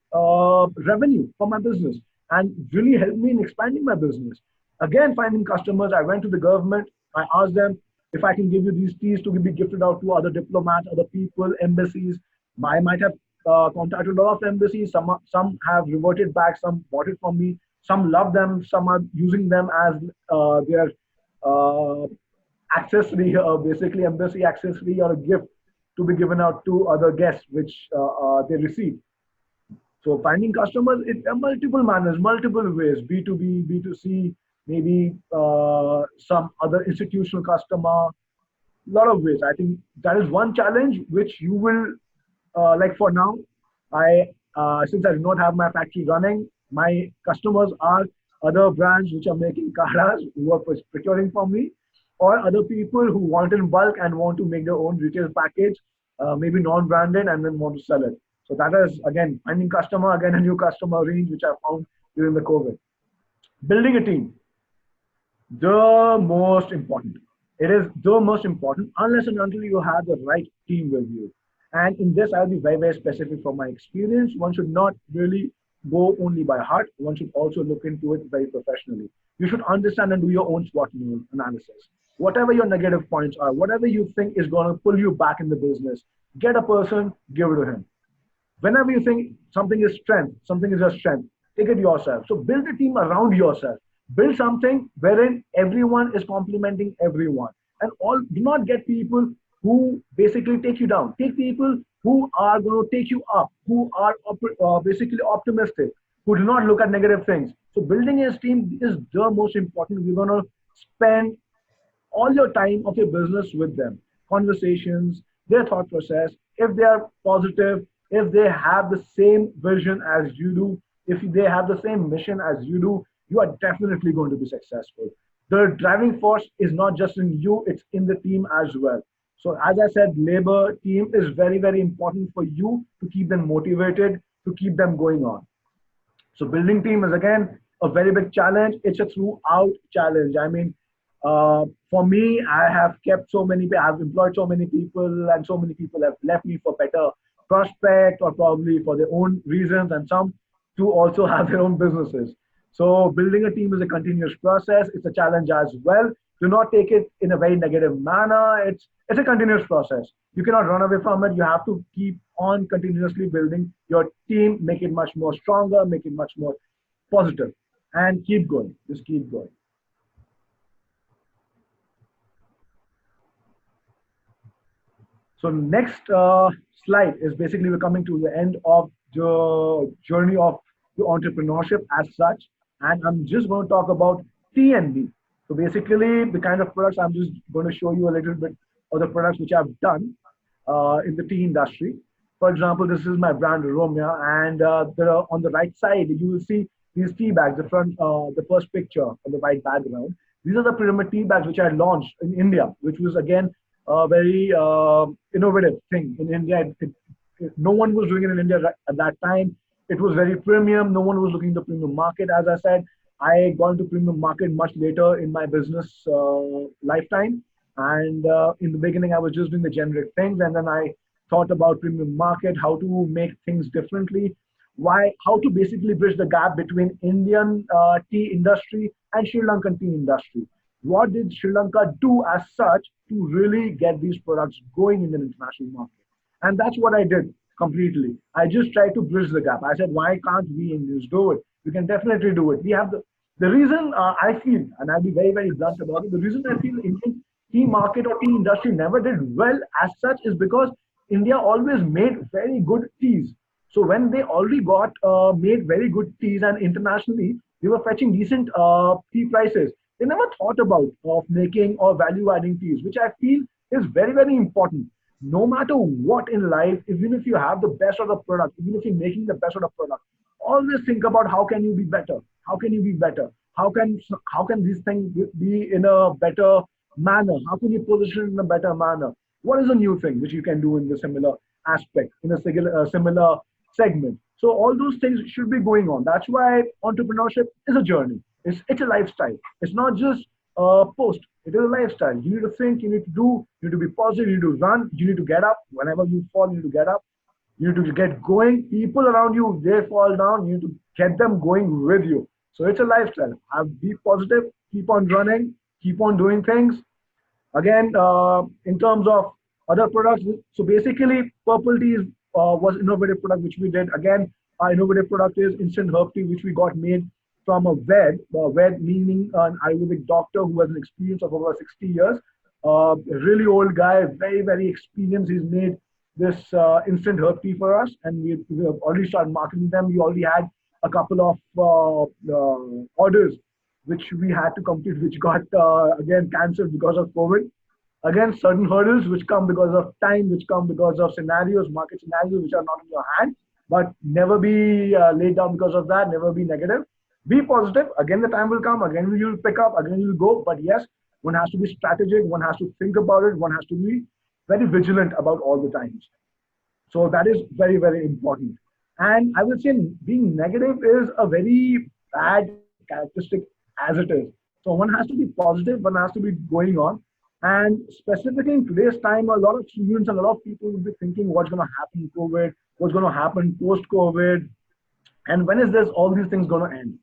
revenue for my business, and really helped me in expanding my business. Again, finding customers, I went to the government. I asked them if I can give you these teas to be gifted out to other diplomats, other people, embassies. I might have contacted a lot of embassies. Some have reverted back. Some bought it from me. Some love them. Some are using them as their accessory, basically embassy accessory, or a gift to be given out to other guests, which they receive. So finding customers, it multiple manners, multiple ways, B2B, B2C, maybe some other institutional customer, a lot of ways. I think that is one challenge which you will, like for now, since I do not have my factory running, my customers are other brands which are making karas, who are procuring from me, or other people who want in bulk and want to make their own retail package, maybe non-branded, and then want to sell it. So that is, again, finding customer, again, a new customer range, which I found during the COVID. Building a team, the most important. It is the most important unless and until you have the right team with you. And in this, I'll be very, very specific from my experience. One should not really go only by heart. One should also look into it very professionally. You should understand and do your own SWOT analysis. Whatever your negative points are, whatever you think is going to pull you back in the business, get a person, give it to him. Whenever you think something is strength, something is your strength, take it yourself. So build a team around yourself. Build something wherein everyone is complementing everyone. And all do not get people who basically take you down. Take people who are going to take you up, who are basically optimistic, who do not look at negative things. So building a team is the most important. We're going to spend all your time of your business with them. Conversations, their thought process, if they are positive, if they have the same vision as you do, if they have the same mission as you do, you are definitely going to be successful. The driving force is not just in you, it's in the team as well. So as I said, labor team is very, very important for you to keep them motivated, to keep them going on. So building team is again a very big challenge. It's a throughout challenge. I mean, for me, I have kept so many, I've employed so many people, and so many people have left me for better prospect or probably for their own reasons, and some to also have their own businesses. So building a team is a continuous process. It's a challenge as well. Do not take it in a very negative manner. It's a continuous process. You cannot run away from it. You have to keep on continuously building your team, make it much more stronger, make it much more positive, and keep going. Just keep going. So next slide is basically we're coming to the end of the journey of the entrepreneurship as such. And I'm just going to talk about T&B. So basically the kind of products, I'm just going to show you a little bit of the products which I've done in the tea industry. For example, this is my brand Romia, and on the right side, you will see these tea bags, the first picture on the white background. These are the pyramid tea bags which I launched in India, which was again a very innovative thing in India. No one was doing it in India at that time. It was very premium. No one was looking at the premium market. As I said, I got into premium market much later in my business lifetime. And in the beginning, I was just doing the generic things. And then I thought about premium market, how to make things differently, how to basically bridge the gap between Indian tea industry and Sri Lankan tea industry. What did Sri Lanka do as such to really get these products going in the international market? And that's what I did completely. I just tried to bridge the gap. I said, why can't we Indians do it? We can definitely do it. We have the reason I feel, and I'll be very, very blunt about it, the reason I feel Indian tea market or tea industry never did well as such is because India always made very good teas. So when they already got made very good teas and internationally, they were fetching decent tea prices. They never thought about of making or value adding teas, which I feel is very, very important. No matter what in life, even if you have the best of the product, even if you're making the best of the product, always think about how can you be better? How can you be better? How can these things be in a better manner? How can you position it in a better manner? What is a new thing which you can do in the similar aspect, in a similar segment? So all those things should be going on. That's why entrepreneurship is a journey. It's a lifestyle. It's not just a post. It is a lifestyle. You need to think, you need to do, you need to be positive, you need to run, you need to get up. Whenever you fall, you need to get up. You need to get going. People around you, they fall down, you need to get them going with you. So it's a lifestyle. Be positive, keep on running, keep on doing things. Again, in terms of other products, so basically purple tea was innovative product which we did. Again, our innovative product is instant herb tea, which we got made from a Ved meaning an Ayurvedic doctor who has an experience of over 60 years. A really old guy, very, very experienced. He's made this instant herb tea for us, and we have already started marketing them. We already had a couple of orders which we had to complete, which got again cancelled because of COVID. Again, certain hurdles which come because of time, which come because of scenarios, market scenarios, which are not in your hand, but never be laid down because of that, never be negative. Be positive. Again, the time will come. Again, you'll pick up. Again, you'll go. But yes, one has to be strategic. One has to think about it. One has to be very vigilant about all the times. So that is very, very important. And I would say being negative is a very bad characteristic as it is. So one has to be positive, one has to be going on. And specifically in today's time, a lot of students and a lot of people will be thinking what's going to happen in COVID, what's going to happen post COVID, and when is this all these things going to end?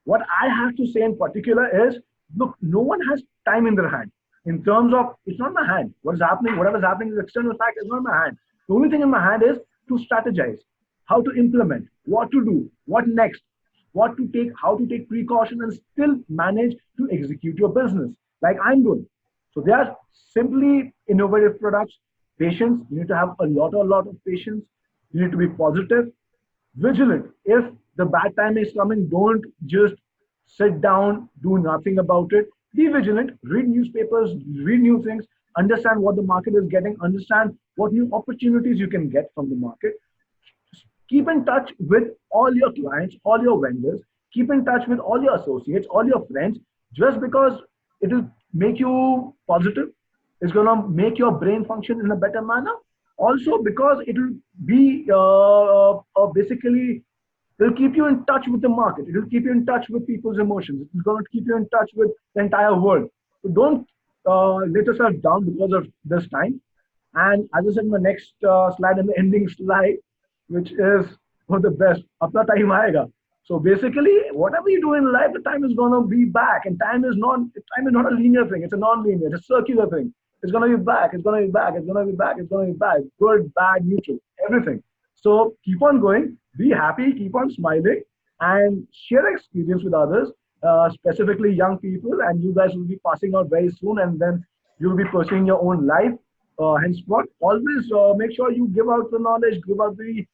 What I have to say in particular is, look, no one has time in their hand. In terms of, it's not my hand. What is happening, whatever is happening is external fact, is not my hand. The only thing in my hand is to strategize, how to implement, what to do, what next, what to take, how to take precaution and still manage to execute your business like I'm doing. So they are simply innovative products. Patience, you need to have a lot of patience. You need to be positive, vigilant. If the bad time is coming, don't just sit down, do nothing about it. Be vigilant, read newspapers, read new things, understand what the market is getting, understand what new opportunities you can get from the market. Keep in touch with all your clients, all your vendors, keep in touch with all your associates, all your friends, just because it will make you positive, it's going to make your brain function in a better manner. Also, because it will be basically, it'll keep you in touch with the market. It will keep you in touch with people's emotions. It's going to keep you in touch with the entire world. So don't let yourself down because of this time. And as I said in the next slide and the ending slide, which is one of the best, apna time aayega. So basically, whatever you do in life, the time is going to be back. And time is not a linear thing. It's a non-linear, it's a circular thing. It's going to be back. It's going to be back. It's going to be back. It's going to be back. Good, bad, neutral, everything. So keep on going. Be happy. Keep on smiling, and share experience with others, specifically young people. And you guys will be passing out very soon, and then you'll be pursuing your own life. Henceforth, always make sure you give out the knowledge, give out the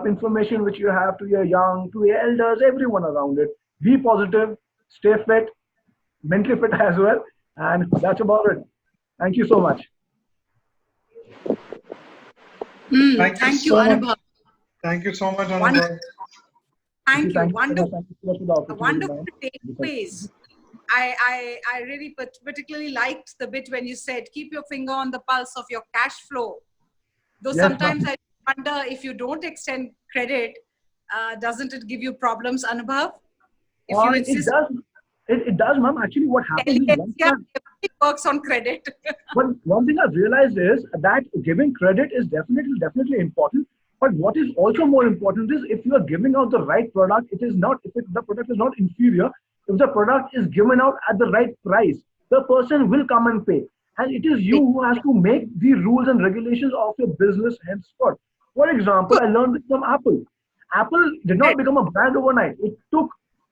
information which you have to your young, to your elders, everyone around it. Be positive. Stay fit, mentally fit as well. And that's about it. Thank you so much. Thank you, Anubhav. Thank you so much, Wonderful. Anubhav. Thank you. Thank you so much. Wonderful. Thank you so much for the opportunity, Wonderful ma'am. takeaways. I really particularly liked the bit when you said, keep your finger on the pulse of your cash flow. Though Yes, sometimes ma'am. I wonder if you don't extend credit, doesn't it give you problems, Anubhav? If you It insist, does. It does, ma'am. Actually, what happens is yeah, everything works on credit. one thing I've realized is that giving credit is definitely important. But what is also more important is if you are giving out the right product, it is not, if the product is not inferior, if the product is given out at the right price, the person will come and pay. And it is you who has to make the rules and regulations of your business henceforth. For example, I learned this from Apple. Apple did not become a brand overnight. It took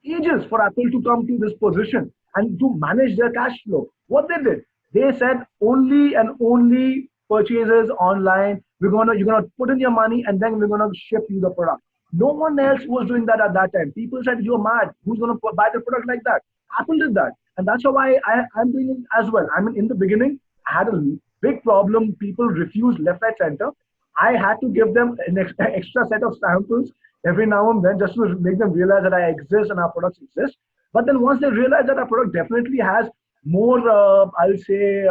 ages for Apple to come to this position and to manage their cash flow. What they did, they said only and only purchases online. You're gonna put in your money and then we're gonna ship you the product. No one else was doing that at that time. People said you're mad. Who's gonna buy the product like that? Apple did that, and that's how I'm doing it as well. I mean, in the beginning, I had a big problem. People refused left, right, center. I had to give them an extra set of samples every now and then just to make them realize that I exist and our products exist. But then once they realize that our product definitely has more, I'll say,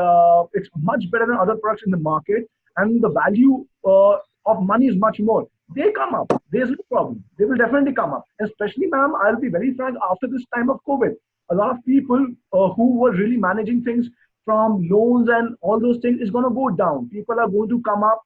it's much better than other products in the market, and the value of money is much more. They come up. There's no problem. They will definitely come up. Especially, ma'am, I'll be very frank, after this time of COVID, a lot of people who were really managing things from loans and all those things is going to go down. People are going to come up,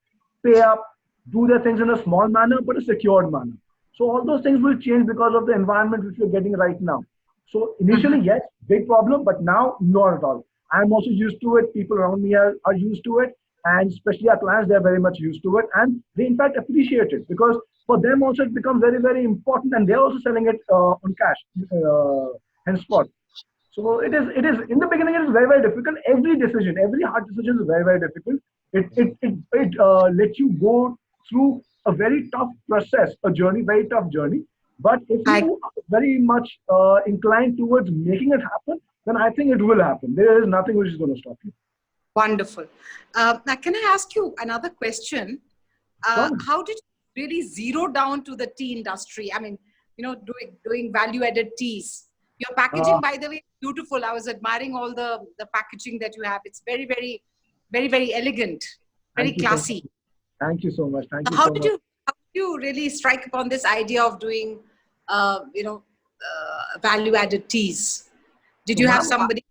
pay up, do their things in a small manner, but a secured manner. So all those things will change because of the environment which we're getting right now. So initially, yes, big problem, but now not at all. I'm also used to it. People around me are used to it. And especially our clients, they're very much used to it. And they in fact appreciate it because for them also it becomes very, very important. And they're also selling it on cash henceforth. So it is in the beginning, it is very, very difficult. Every decision, every hard decision is very, very difficult. It lets you go through a very tough process, a journey, very tough journey. But if you are very much inclined towards making it happen, then I think it will happen. There is nothing which is going to stop you. Wonderful. Now, can I ask you another question? How did you really zero down to the tea industry? I mean, doing value-added teas. Your packaging, by the way, is beautiful. I was admiring all the packaging that you have. It's very, very, very, very elegant, very classy. Thank you so much. Thank you How so did much. you really strike upon this idea of doing, value-added teas? Did So, you have ma'am, somebody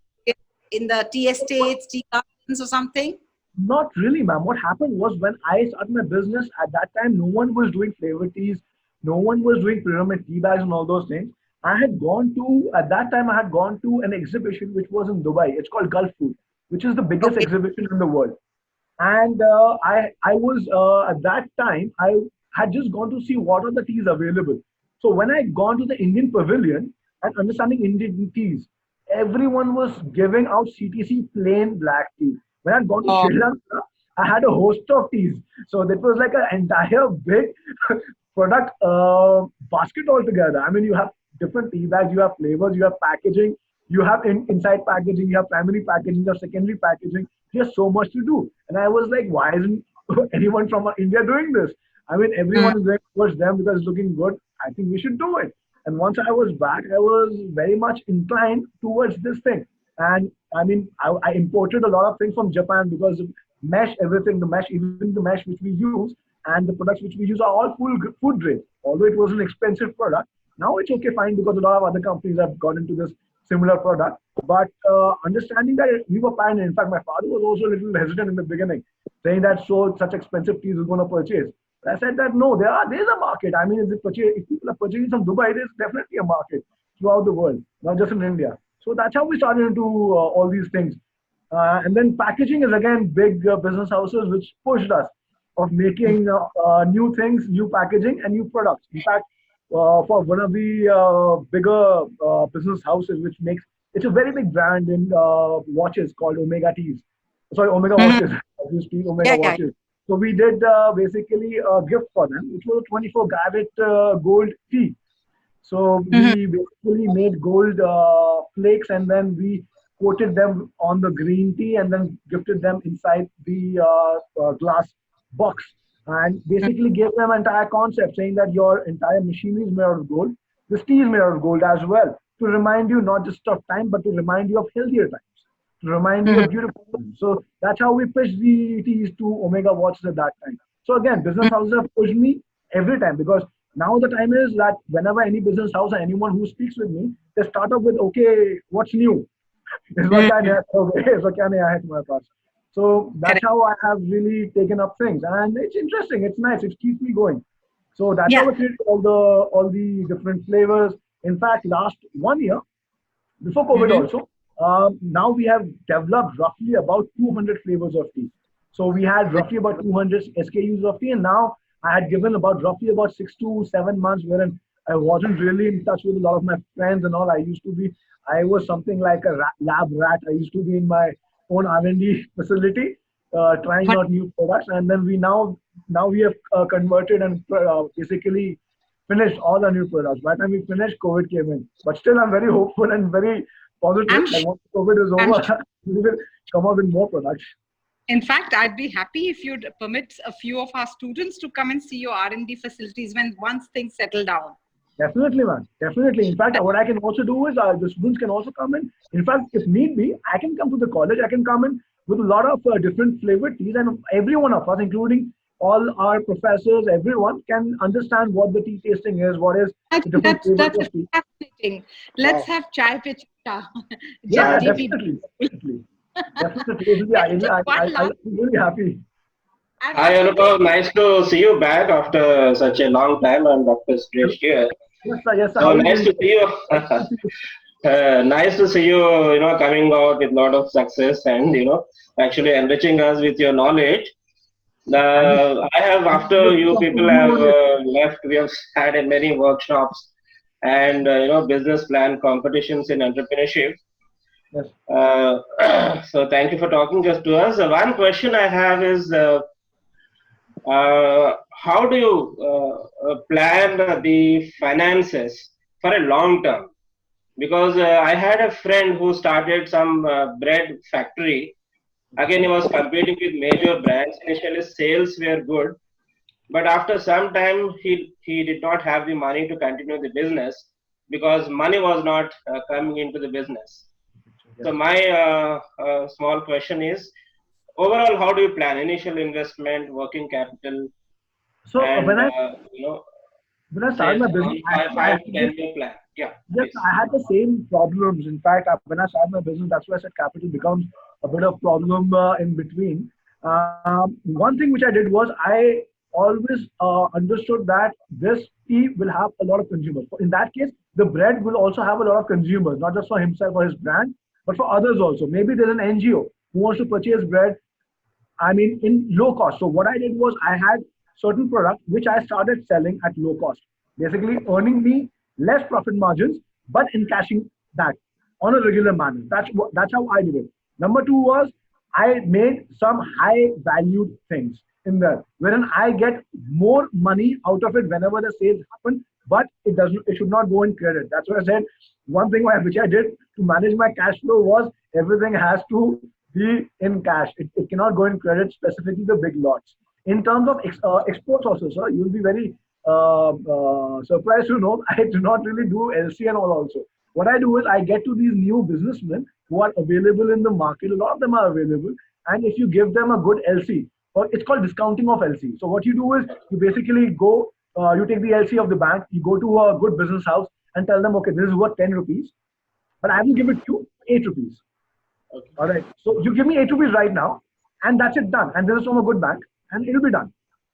in the tea estates, tea gardens, or something? not really, ma'am. What happened was when I started my business at that time, no one was doing flavor teas, no one was doing pyramid tea bags and all those things. At that time, I had gone to an exhibition which was in Dubai. It's called Gulf Food, which is the biggest Okay. exhibition in the world. And I was at that time I had just gone to see what are the teas available. So when I gone to the Indian pavilion and understanding Indian teas, everyone was giving out CTC plain black tea. When I'd gone to Oh. Sri Lanka, I had a host of teas. So that was like an entire big product basket altogether. I mean, you have different tea bags, you have flavors, you have packaging, you have inside packaging, you have primary packaging, you have secondary packaging. There's so much to do. And I was like, why isn't anyone from India doing this? I mean, Mm. everyone is going towards them because it's looking good. I think we should do it. And once I was back, I was very much inclined towards this thing. And I mean, I imported a lot of things from Japan because of mesh, everything, the mesh, even the mesh which we use and the products which we use are all food grade. Although it was an expensive product, now it's okay, fine, because a lot of other companies have got into this similar product. But understanding that we were pioneer. In fact, my father was also a little hesitant in the beginning, saying that such expensive teas is going to purchase. But I said that no, there's a market. I mean, if people are purchasing from Dubai, there's definitely a market throughout the world, not just in India. So that's how we started into all these things. And then packaging is again big business houses which pushed us of making new things, new packaging, and new products. In fact, for one of the bigger business houses, which makes it's a very big brand in watches called Omega Teas. Sorry, Omega Mhm. Watches. I used to use Omega Yeah, yeah. Watches. So we did basically a gift for them, which was a 24 karat gold tea. So Mhm. we basically made gold flakes and then we coated them on the green tea and then gifted them inside the glass box and basically gave them entire concept saying that your entire machinery is made out of gold. This tea is made out of gold as well to remind you not just of time but to remind you of healthier times, to remind you Mhm. of beautiful times. So that's how we pitched the teas to Omega Watches at that time. So again, business houses have pushed me every time because now the time is that whenever any business house or anyone who speaks with me, they start off with, okay, what's new? इसमें क्या Mhm. नया करोगे? इसमें क्या नया है तुम्हारे पास? So that's Correct. how I have really taken up things, and it's interesting. It's nice. It keeps me going. So that's how Yeah. we create all the different flavors. In fact, last 1 year before COVID Mhm. also, now we have developed roughly about 200 flavors of tea. So we had roughly about 200 SKUs of tea, and now I had given about roughly about 6 to 7 months wherein I wasn't really in touch with a lot of my friends and all. I was something like a lab rat. I used to be in my own R&D facility, trying What? out new products, and then now we have converted and basically finished all the new products. By the time we finished, COVID came in. But still, I'm very hopeful and very positive I'm that sure. once COVID is I'm over, sure. we will come up with more products. In fact, I'd be happy if you'd permit a few of our students to come and see your R&D facilities when once things settle down. Definitely, man. Definitely. In fact, what I can also do is the students can also come in. In fact, if need be, I can come to the college. I can come in with a lot of different flavored teas, and every one of us, including all our professors, everyone can understand what the tea tasting is, what is I the think different flavors that's of tea. fascinating. Let's Wow. have chai pe chutta. Yeah, Yeah. JP. definitely, definitely, definitely. It will be, Well, just one I'll last. be really happy. I've Hi, just been Anubhav. Nice to see you back after such a long time. I'm Dr. Suresh here. Yes, sir. Yes, sir. So How are you nice doing? to see you. Nice to see you. Nice to see you, coming out with a lot of success and, actually enriching us with your knowledge. Thank you. I have, I'm after able to you talk to people you have only. left, we have had many workshops and, business plan competitions in entrepreneurship. Yes. So thank you for talking just to us. One question I have is, how do you plan the finances for a long term? Because I had a friend who started some bread factory. Again, he was competing with major brands. Initially, sales were good, but after some time, he did not have the money to continue the business because money was not coming into the business. Yes. So my small question is, overall, how do you plan initial investment, working capital, So and when I you know when I started say my business, on actually I five had to this 10 year plan? Yeah, Yes, please. I had the same problems. In fact, when I started my business, that's why I said capital becomes a bit of problem in between. One thing which I did was I always understood that this tea will have a lot of consumers. In that case, the bread will also have a lot of consumers, not just for himself or his brand, but for others also. Maybe there's an NGO who wants to purchase bread, I mean, in low cost. So what I did was I had certain products which I started selling at low cost, basically earning me less profit margins, but in cashing that on a regular manner. That's how I did it. Number two was I made some high valued things in there, wherein I get more money out of it whenever the sales happen, but it should not go in credit. That's what I said. One thing which I did to manage my cash flow was everything has to be in cash. It cannot go in credit, specifically the big lots. In terms of exports also, sir, you'll be very surprised to know I do not really do LC and all also. What I do is I get to these new businessmen who are available in the market. A lot of them are available. And if you give them a good LC, or it's called discounting of LC. So what you do is you basically go, you take the LC of the bank, you go to a good business house and tell them, okay, this is worth 10 rupees, but I will give it to you 8 rupees. Okay. All right. So you give me 8 rupees right now, and that's it done. And this is from a good bank, and it'll be done.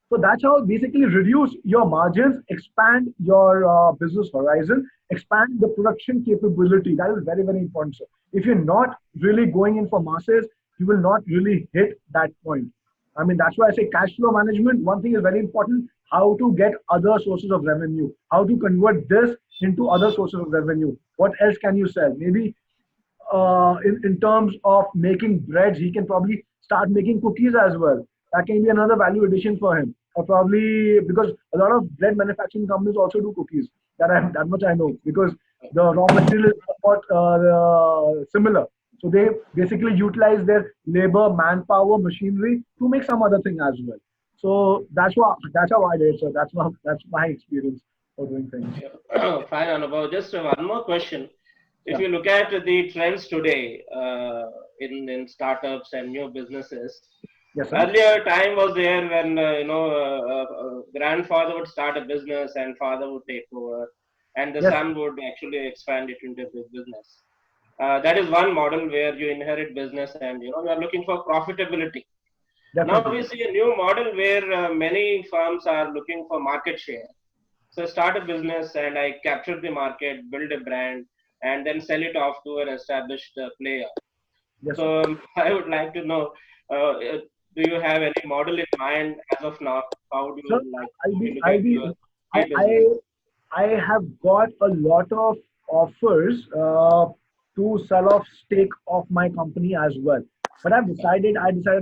So that's how basically reduce your margins, expand your business horizon, expand the production capability. That is very, very important. So if you're not really going in for masses, you will not really hit that point. I mean, that's why I say cash flow management. One thing is very important: how to get other sources of revenue, how to convert this into other sources of revenue. What else can you sell? Maybe in terms of making breads, he can probably start making cookies as well. That can be another value addition for him. Or probably because a lot of bread manufacturing companies also do cookies. That much I know because the raw material is somewhat similar. So they basically utilize their labor, manpower, machinery to make some other thing as well. So that's how I did it. So that's my experience for doing things. Fine, Anubhav. Just one more question. If Yeah. you look at the trends today in startups and new businesses, Yes, sir. earlier time was there when grandfather would start a business and father would take over, and the Yes, son would actually expand it into a big business. That is one model where you inherit business and you are looking for profitability. Now we definitely. see a new model where many firms are looking for market share. So start a business and I capture the market, build a brand, and then sell it off to an established player. Yes, sir. So I would like to know, do you have any model in mind as of now? How do Sir, you like I'll to be, look I'll at be, your I, business? I, I have got a lot of offers to sell off stake of my company as well. But I decided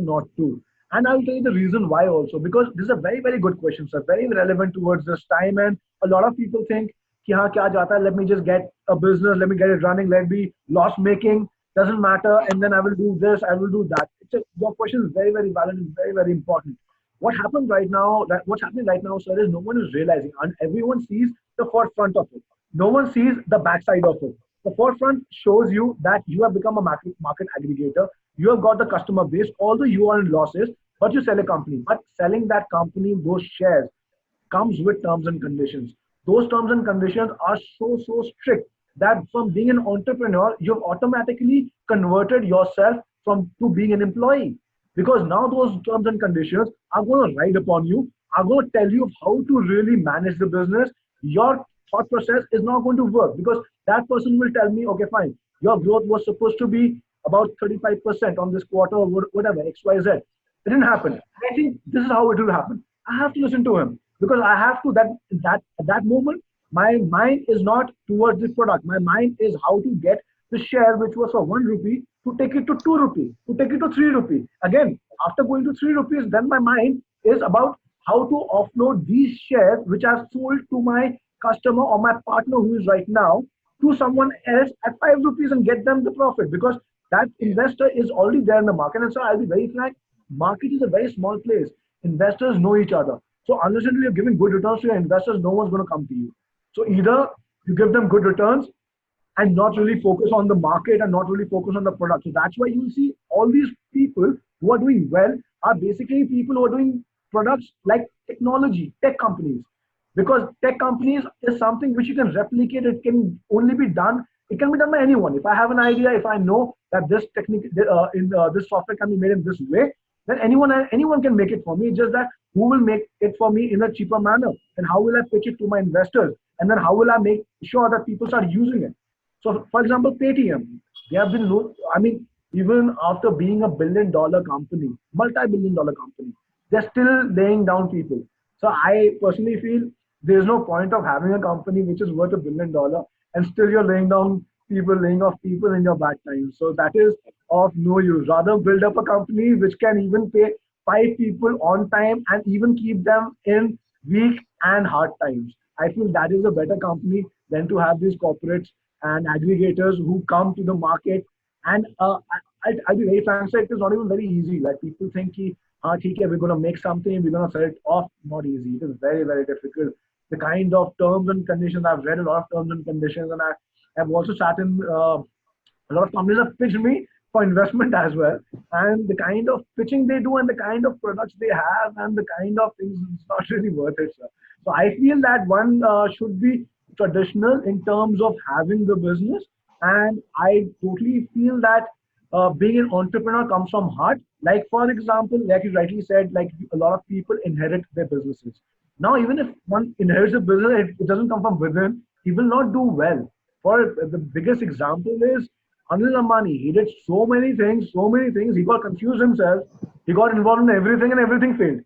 not to. And I'll tell you the reason why also, because this is a very, very good question, sir. Very relevant towards this time. And a lot of people think, कि हाँ, क्या जाता है, let me just get a business, let me get it running, let me loss making, doesn't matter. And then I will do this, I will do that. Your question is very, very valid and very, very important. What's happening right now, sir, is no one is realizing, and everyone sees the forefront of it. No one sees the backside of it. The forefront shows you that you have become a market aggregator. You have got the customer base, although you are in losses, but you sell a company. But selling that company, those shares, comes with terms and conditions. Those terms and conditions are so strict that from being an entrepreneur, you've automatically converted yourself from to being an employee. Because now those terms and conditions are going to ride upon you, are going to tell you how to really manage the business. Your thought process is not going to work because that person will tell me, okay, fine, your growth was supposed to be about 35% on this quarter or whatever, XYZ. It didn't happen. I think this is how it will happen. I have to listen to him because I have to that at that moment my mind is not towards the product. My mind is how to get the share which was for 1 rupee to take it to 2 rupee, to take it to 3 rupee. Again, after going to 3 rupees, then my mind is about how to offload these shares which are sold to my customer or my partner who is right now to someone else at 5 rupees and get them the profit because that investor is already there in the market. And so I'll be very frank, market is a very small place. Investors know each other. So unless you're giving good returns to your investors, no one's going to come to you. So either you give them good returns and not really focus on the market and not really focus on the product. So that's why you see all these people who are doing well are basically people who are doing products like technology, tech companies. because tech companies is something which you can replicate. It can only be done. It can be done by anyone. If I have an idea, if I know that this technique in this software can be made in this way, then anyone can make it for me. It's just that who will make it for me in a cheaper manner, and how will I pitch it to my investors, and then how will I make sure that people start using it. So, for example, Paytm, they have been, I mean, even after being a billion-dollar company, multi-billion-dollar company, they're still laying down people. So I personally feel there's no point of having a company which is worth $1 billion and still you're laying off people in your bad times. So that is of no use. Rather build up a company which can even pay 5 people on time and even keep them in weak and hard times. I feel that is a better company than to have these corporates and aggregators who come to the market. And I'll be very frank, sir, it is not even very easy. Like people think, ki, theek hai, we're going to make something, we're going to sell it off. Not easy. It is very, very difficult. The kind of terms and conditions, I've read a lot of terms and conditions, and I've also sat in a lot of companies have pitched me for investment as well. And the kind of pitching they do and the kind of products they have and the kind of things, it's not really worth it, sir. So I feel that one should be traditional in terms of having the business. And I totally feel that being an entrepreneur comes from heart. Like, for example, like you rightly said, like a lot of people inherit their businesses. Now, even if one inherits a business, it doesn't come from within, he will not do well. For the biggest example is Anil Ambani. He did so many things, he got confused himself, he got involved in everything and everything failed.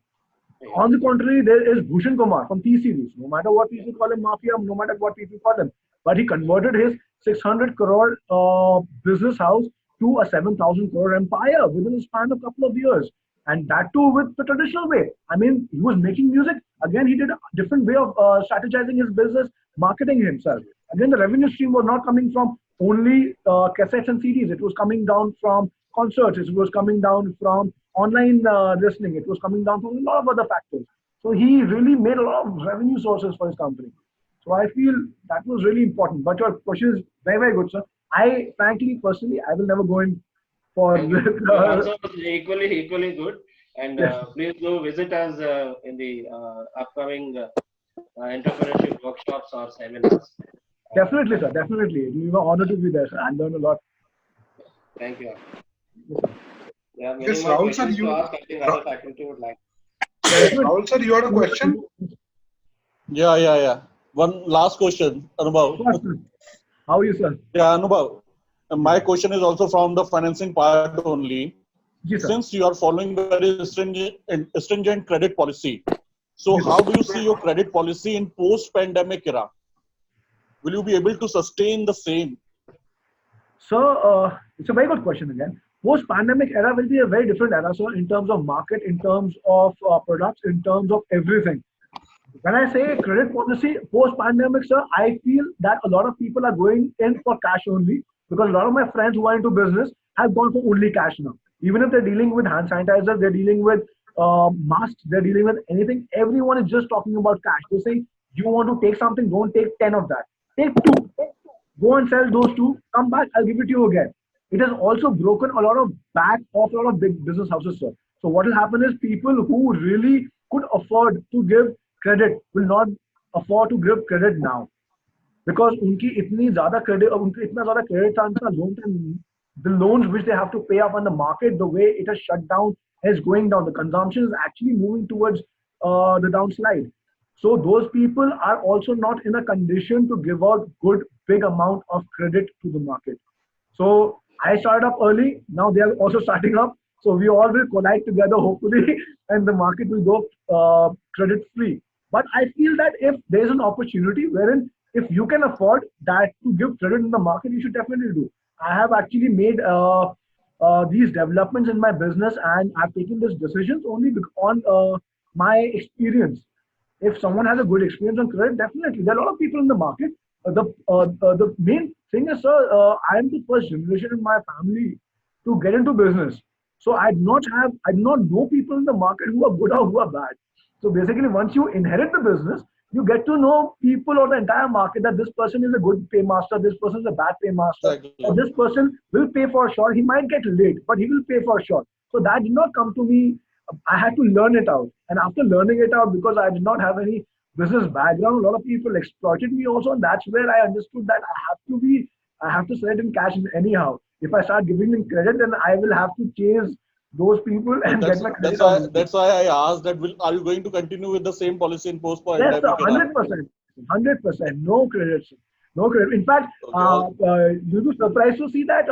On the contrary, there is Bhushan Kumar from T-Series. No matter what people call him mafia, no matter what people call him, but he converted his 600 crore business house to a 7,000 crore empire within a span of a couple of years. And that too with the traditional way. I mean, he was making music. Again, he did a different way of strategizing his business, marketing himself. Again, the revenue stream was not coming from only cassettes and CDs. It was coming down from concerts. It was coming down from online listening. It was coming down from a lot of other factors. So he really made a lot of revenue sources for his company. So I feel that was really important. But your question is very, very good, sir. I frankly, personally, I will never go in for this. Your answer was equally good. And Yes, please do visit us in the upcoming entrepreneurship workshops or seminars. definitely, sir. Definitely. It will be an honor to be there, sir. I learned a lot. Thank you. Yes, sir. We have many Yes, more Rahul sir, questions to ask. I think other faculty would like. Yeah, Rahul sir, you had a question? Yeah. One last question, Anubhav. How are you, sir? Yeah, Anubhav. My question is also from the financing part only. Yes, sir. Since you are following very stringent credit policy, so Yes, sir. how do you see your credit policy in post-pandemic era? Will you be able to sustain the same? So it's a very good question again. Post-pandemic era will be a very different era, sir, in terms of market, in terms of products, in terms of everything. When I say credit policy post-pandemic, sir, I feel that a lot of people are going in for cash only because a lot of my friends who are into business have gone for only cash now. Even if they're dealing with hand sanitizer, they're dealing with masks, they're dealing with anything. Everyone is just talking about cash. They're saying, you want to take something, don't take 10 of that. Take two. Go and sell those two. Come back, I'll give it to you again. It has also broken a lot of back of a lot of big business houses, sir. So what will happen is people who really could afford to give credit will not afford to give credit now because उनकी इतनी ज़्यादा credit उनके इतना ज़्यादा credit था उनका loan the loans which they have to pay up on the market, the way it has shut down is going down. The consumption is actually moving towards the downslide. So those people are also not in a condition to give out good big amount of credit to the market. So I started up early. Now they are also starting up. So we all will collide together, hopefully, and the market will go credit free. But I feel that if there is an opportunity wherein if you can afford that to give credit in the market, you should definitely do. I have actually made these developments in my business, and I've taken these decisions only on my experience. If someone has a good experience on credit, definitely there are a lot of people in the market. The main thing is, sir, I am the first generation in my family to get into business. So I do not know people in the market who are good or who are bad. So basically, once you inherit the business, you get to know people or the entire market that this person is a good paymaster, this person is a bad paymaster, Exactly. or this person will pay for sure. He might get late, but he will pay for sure. So that did not come to me. I had to learn it out. And after learning it out, because I did not have any business background, a lot of people exploited me also, and that's where I understood that I have to sell it in cash anyhow. If I start giving them credit, then I will have to chase those people and get my credit. That's why I asked that. Are you going to continue with the same policy in Yes, post-pandemic era? 100%, 100%. No credit, sir. No credit. In fact, you were surprised to see that.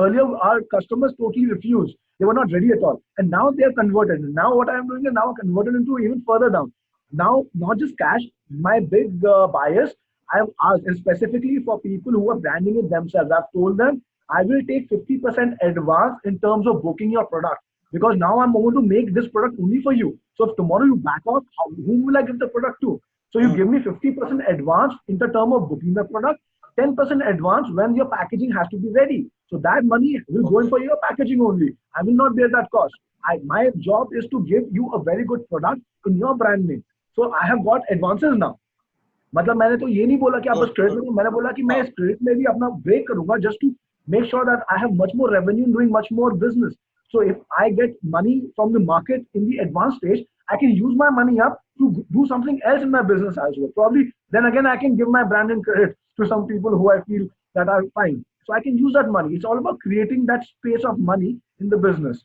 Earlier, our customers totally refused. They were not ready at all, and now they are converted. Now what I am doing is now converted into even further down. Now, not just cash. My big buyers, I have asked, and specifically for people who are branding it themselves, I've told them I will take 50% advance in terms of booking your product, because now I'm going to make this product only for you. So if tomorrow you back off, whom will I give the product to? So you give me 50% advance in the term of booking the product, 10% advance when your packaging has to be ready. So that money will go in for your packaging only. I will not bear that cost. My job is to give you a very good product in your brand name. So I have got advances now. मतलब मैंने तो ये नहीं बोला कि आप बस credit में, मैंने बोला कि मैं इस क्रेडिट में भी अपना ब्रेक करूंगा just to make sure that I have much more revenue and doing much more business. So if I get money from the market in the advanced stage, I can use my money up to do something else in my business as well. Probably then again I can give my brand and credit to some people who I feel that are fine. So I can use that money. It's all about creating that space of money in the business.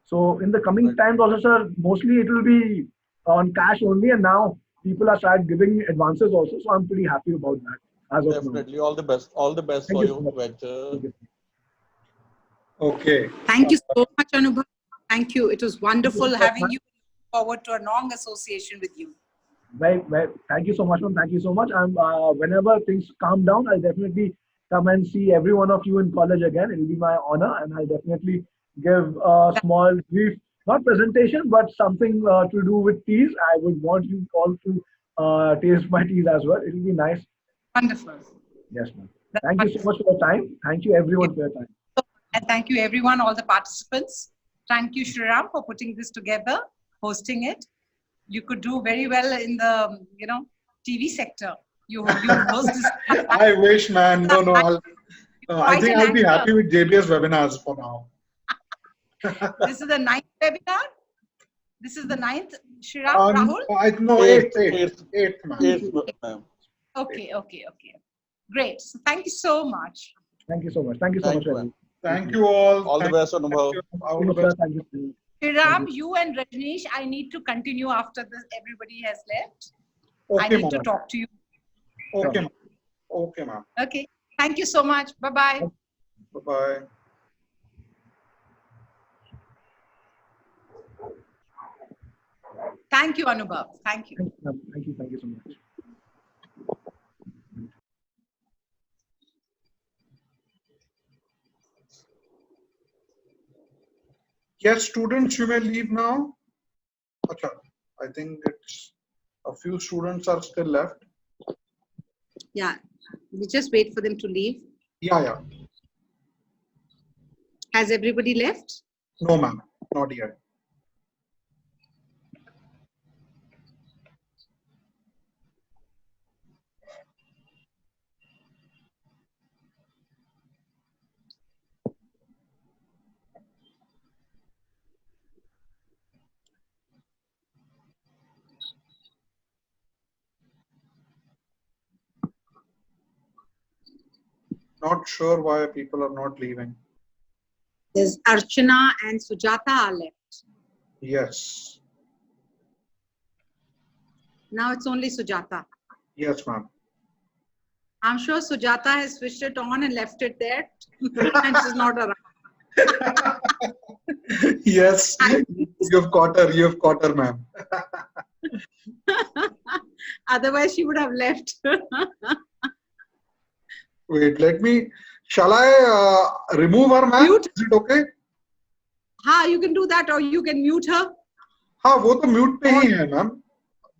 So in the coming times also, sir, mostly it will be on cash only, and now people are started giving advances also. So I'm pretty happy about that. As of Definitely, now. all the best. All the best Thank for you your so much. venture. Okay. Thank you so much, Anubhav. Thank you. It was wonderful so having much. you. Forward to a long association with you. Well, thank you so much, ma'am. Thank you so much. Whenever things calm down, I'll definitely come and see every one of you in college again. It will be my honor, and I'll definitely give a small brief, not presentation, but something to do with teas. I would want you all to taste my teas as well. It will be nice. Wonderful. Yes, ma'am. Thank you so much for your time. Thank you, everyone, for your time. And thank you, everyone, all the participants. Thank you, Shriram, for putting this together, hosting it. You could do very well in the, TV sector. You host this. I wish, man. No. I think I'll be happy with JBS webinars for now. This is the 9th webinar. This is the 9th, Shriram, Rahul? No, eighth, ma'am. Okay. Great. So thank you so much. Thank you so much. Thank you so much, everyone. Thank you all. All the best, Anubhav. All the best. Thank you. Shriram, you and Rajneesh, I need to continue after this. Everybody has left. Okay, I need to talk to you. Okay, ma'am. Okay, ma'am. Okay. Thank you so much. Bye-bye. Bye-bye. Thank you, Anubhav. Thank you. Thank you so much. Yes, students, you may leave now. Achha, I think it's a few students are still left. Yeah. We just wait for them to leave. Yeah. Has everybody left? No, ma'am. Not yet. Not sure why people are not leaving. There's Archana and Sujata are left. Yes. Now it's only Sujata. Yes, ma'am. I'm sure Sujata has switched it on and left it there. And she's not around. Yes, you've caught her, ma'am. Otherwise, she would have left. Wait, shall I remove her, ma'am? Mute. Is it okay? You can do that, or you can mute her. वो तो mute पे ही है, ma'am.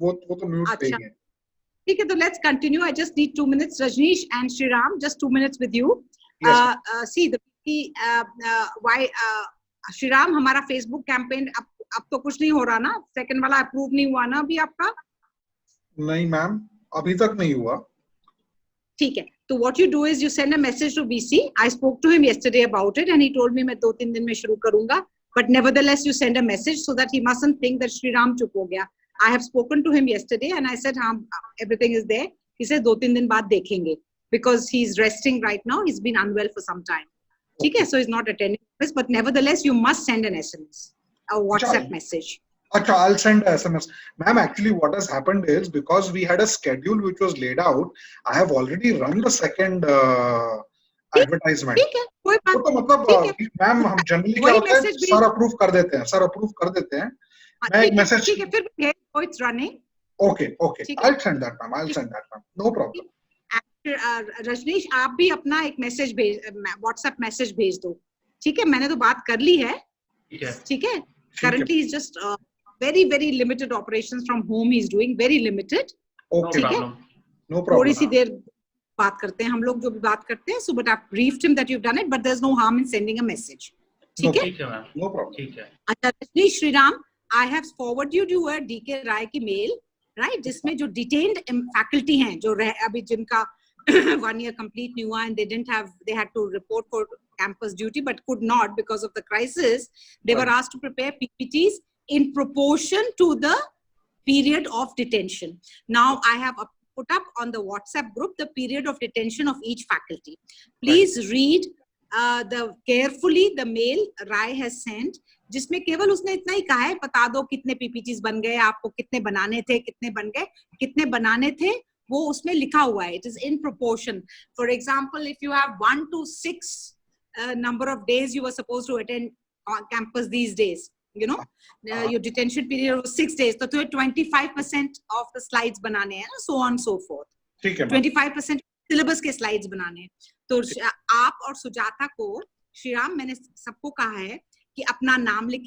वो तो mute पे ही है. Okay, so let's continue. I just need 2 minutes. Rajneesh and Shriram, just 2 minutes with you. Yes. See, why Shriram, हमारा Facebook campaign अब तो कुछ नहीं हो रहा ना? Second वाला approve नहीं हुआ ना अभी आपका? नहीं, ma'am. अभी तक नहीं हुआ. ठीक है. So what you do is you send a message to VC. I spoke to him yesterday about it, and he told me मैं 2-3 दिन में शुरू करूँगा. But nevertheless, you send a message so that he mustn't think that Shriram चुप हो गया. I have spoken to him yesterday and I said, everything is there. He said 2-3 दिन बाद देखेंगे because he's resting right now. He's been unwell for some time. ठीक है, so he's not attending this, but nevertheless you must send an SMS, a WhatsApp message. Acha, I'll send a SMS. Ma'am, actually what has happened is because we had a schedule which was laid out, I have already run the second advertisement. ठीक है, कोई बात तो मतलब ma'am हम generally क्या होता है सर अप्रूव कर देते हैं मैं एक मैसेज ठीक है फिर भेज it's running okay I'll send that ma'am no problem. Rajnish आप भी अपना एक मैसेज व्हाट्सएप मैसेज भेज दो. ठीक है, मैंने तो बात कर ली है. ठीक है, currently he's just very limited operations from home he's doing, very limited. Okay, no problem. थोड़ी सी देर बात करते हैं हम लोग जो भी बात करते हैं. So but I've briefed him that you've done it, but there's no harm in sending a message. ठीक है, no problem. ठीक है. अच्छा Rajneesh Shriram, I have forwarded you a DK राय की मेल, right, जिसमें जो detained faculty हैं जो अभी जिनका 1 year complete नहीं हुआ and they had to report for campus duty but could not because of the crisis. They were asked to prepare PPTs in proportion to the period of detention. Now I have put up on the WhatsApp group the period of detention of each faculty. Please read carefully the mail Rai has sent, जिसमें केवल उसने इतना ही कहा है बता दो कितने PPTs बन गए, आपको कितने बनाने थे, कितने बन गए, कितने बनाने थे, वो उसमें लिखा हुआ है. It is in proportion. For example, if you have 1 to 6 number of days you were supposed to attend on campus these days, you know, your detention period was 6 days, so 25% of the slides banane hai, so on and so forth. 25% syllabus के slides बनाने हैं. तो आप और सुजाता को श्रीराम मैंने सबको कहा है कि अपना नाम लिख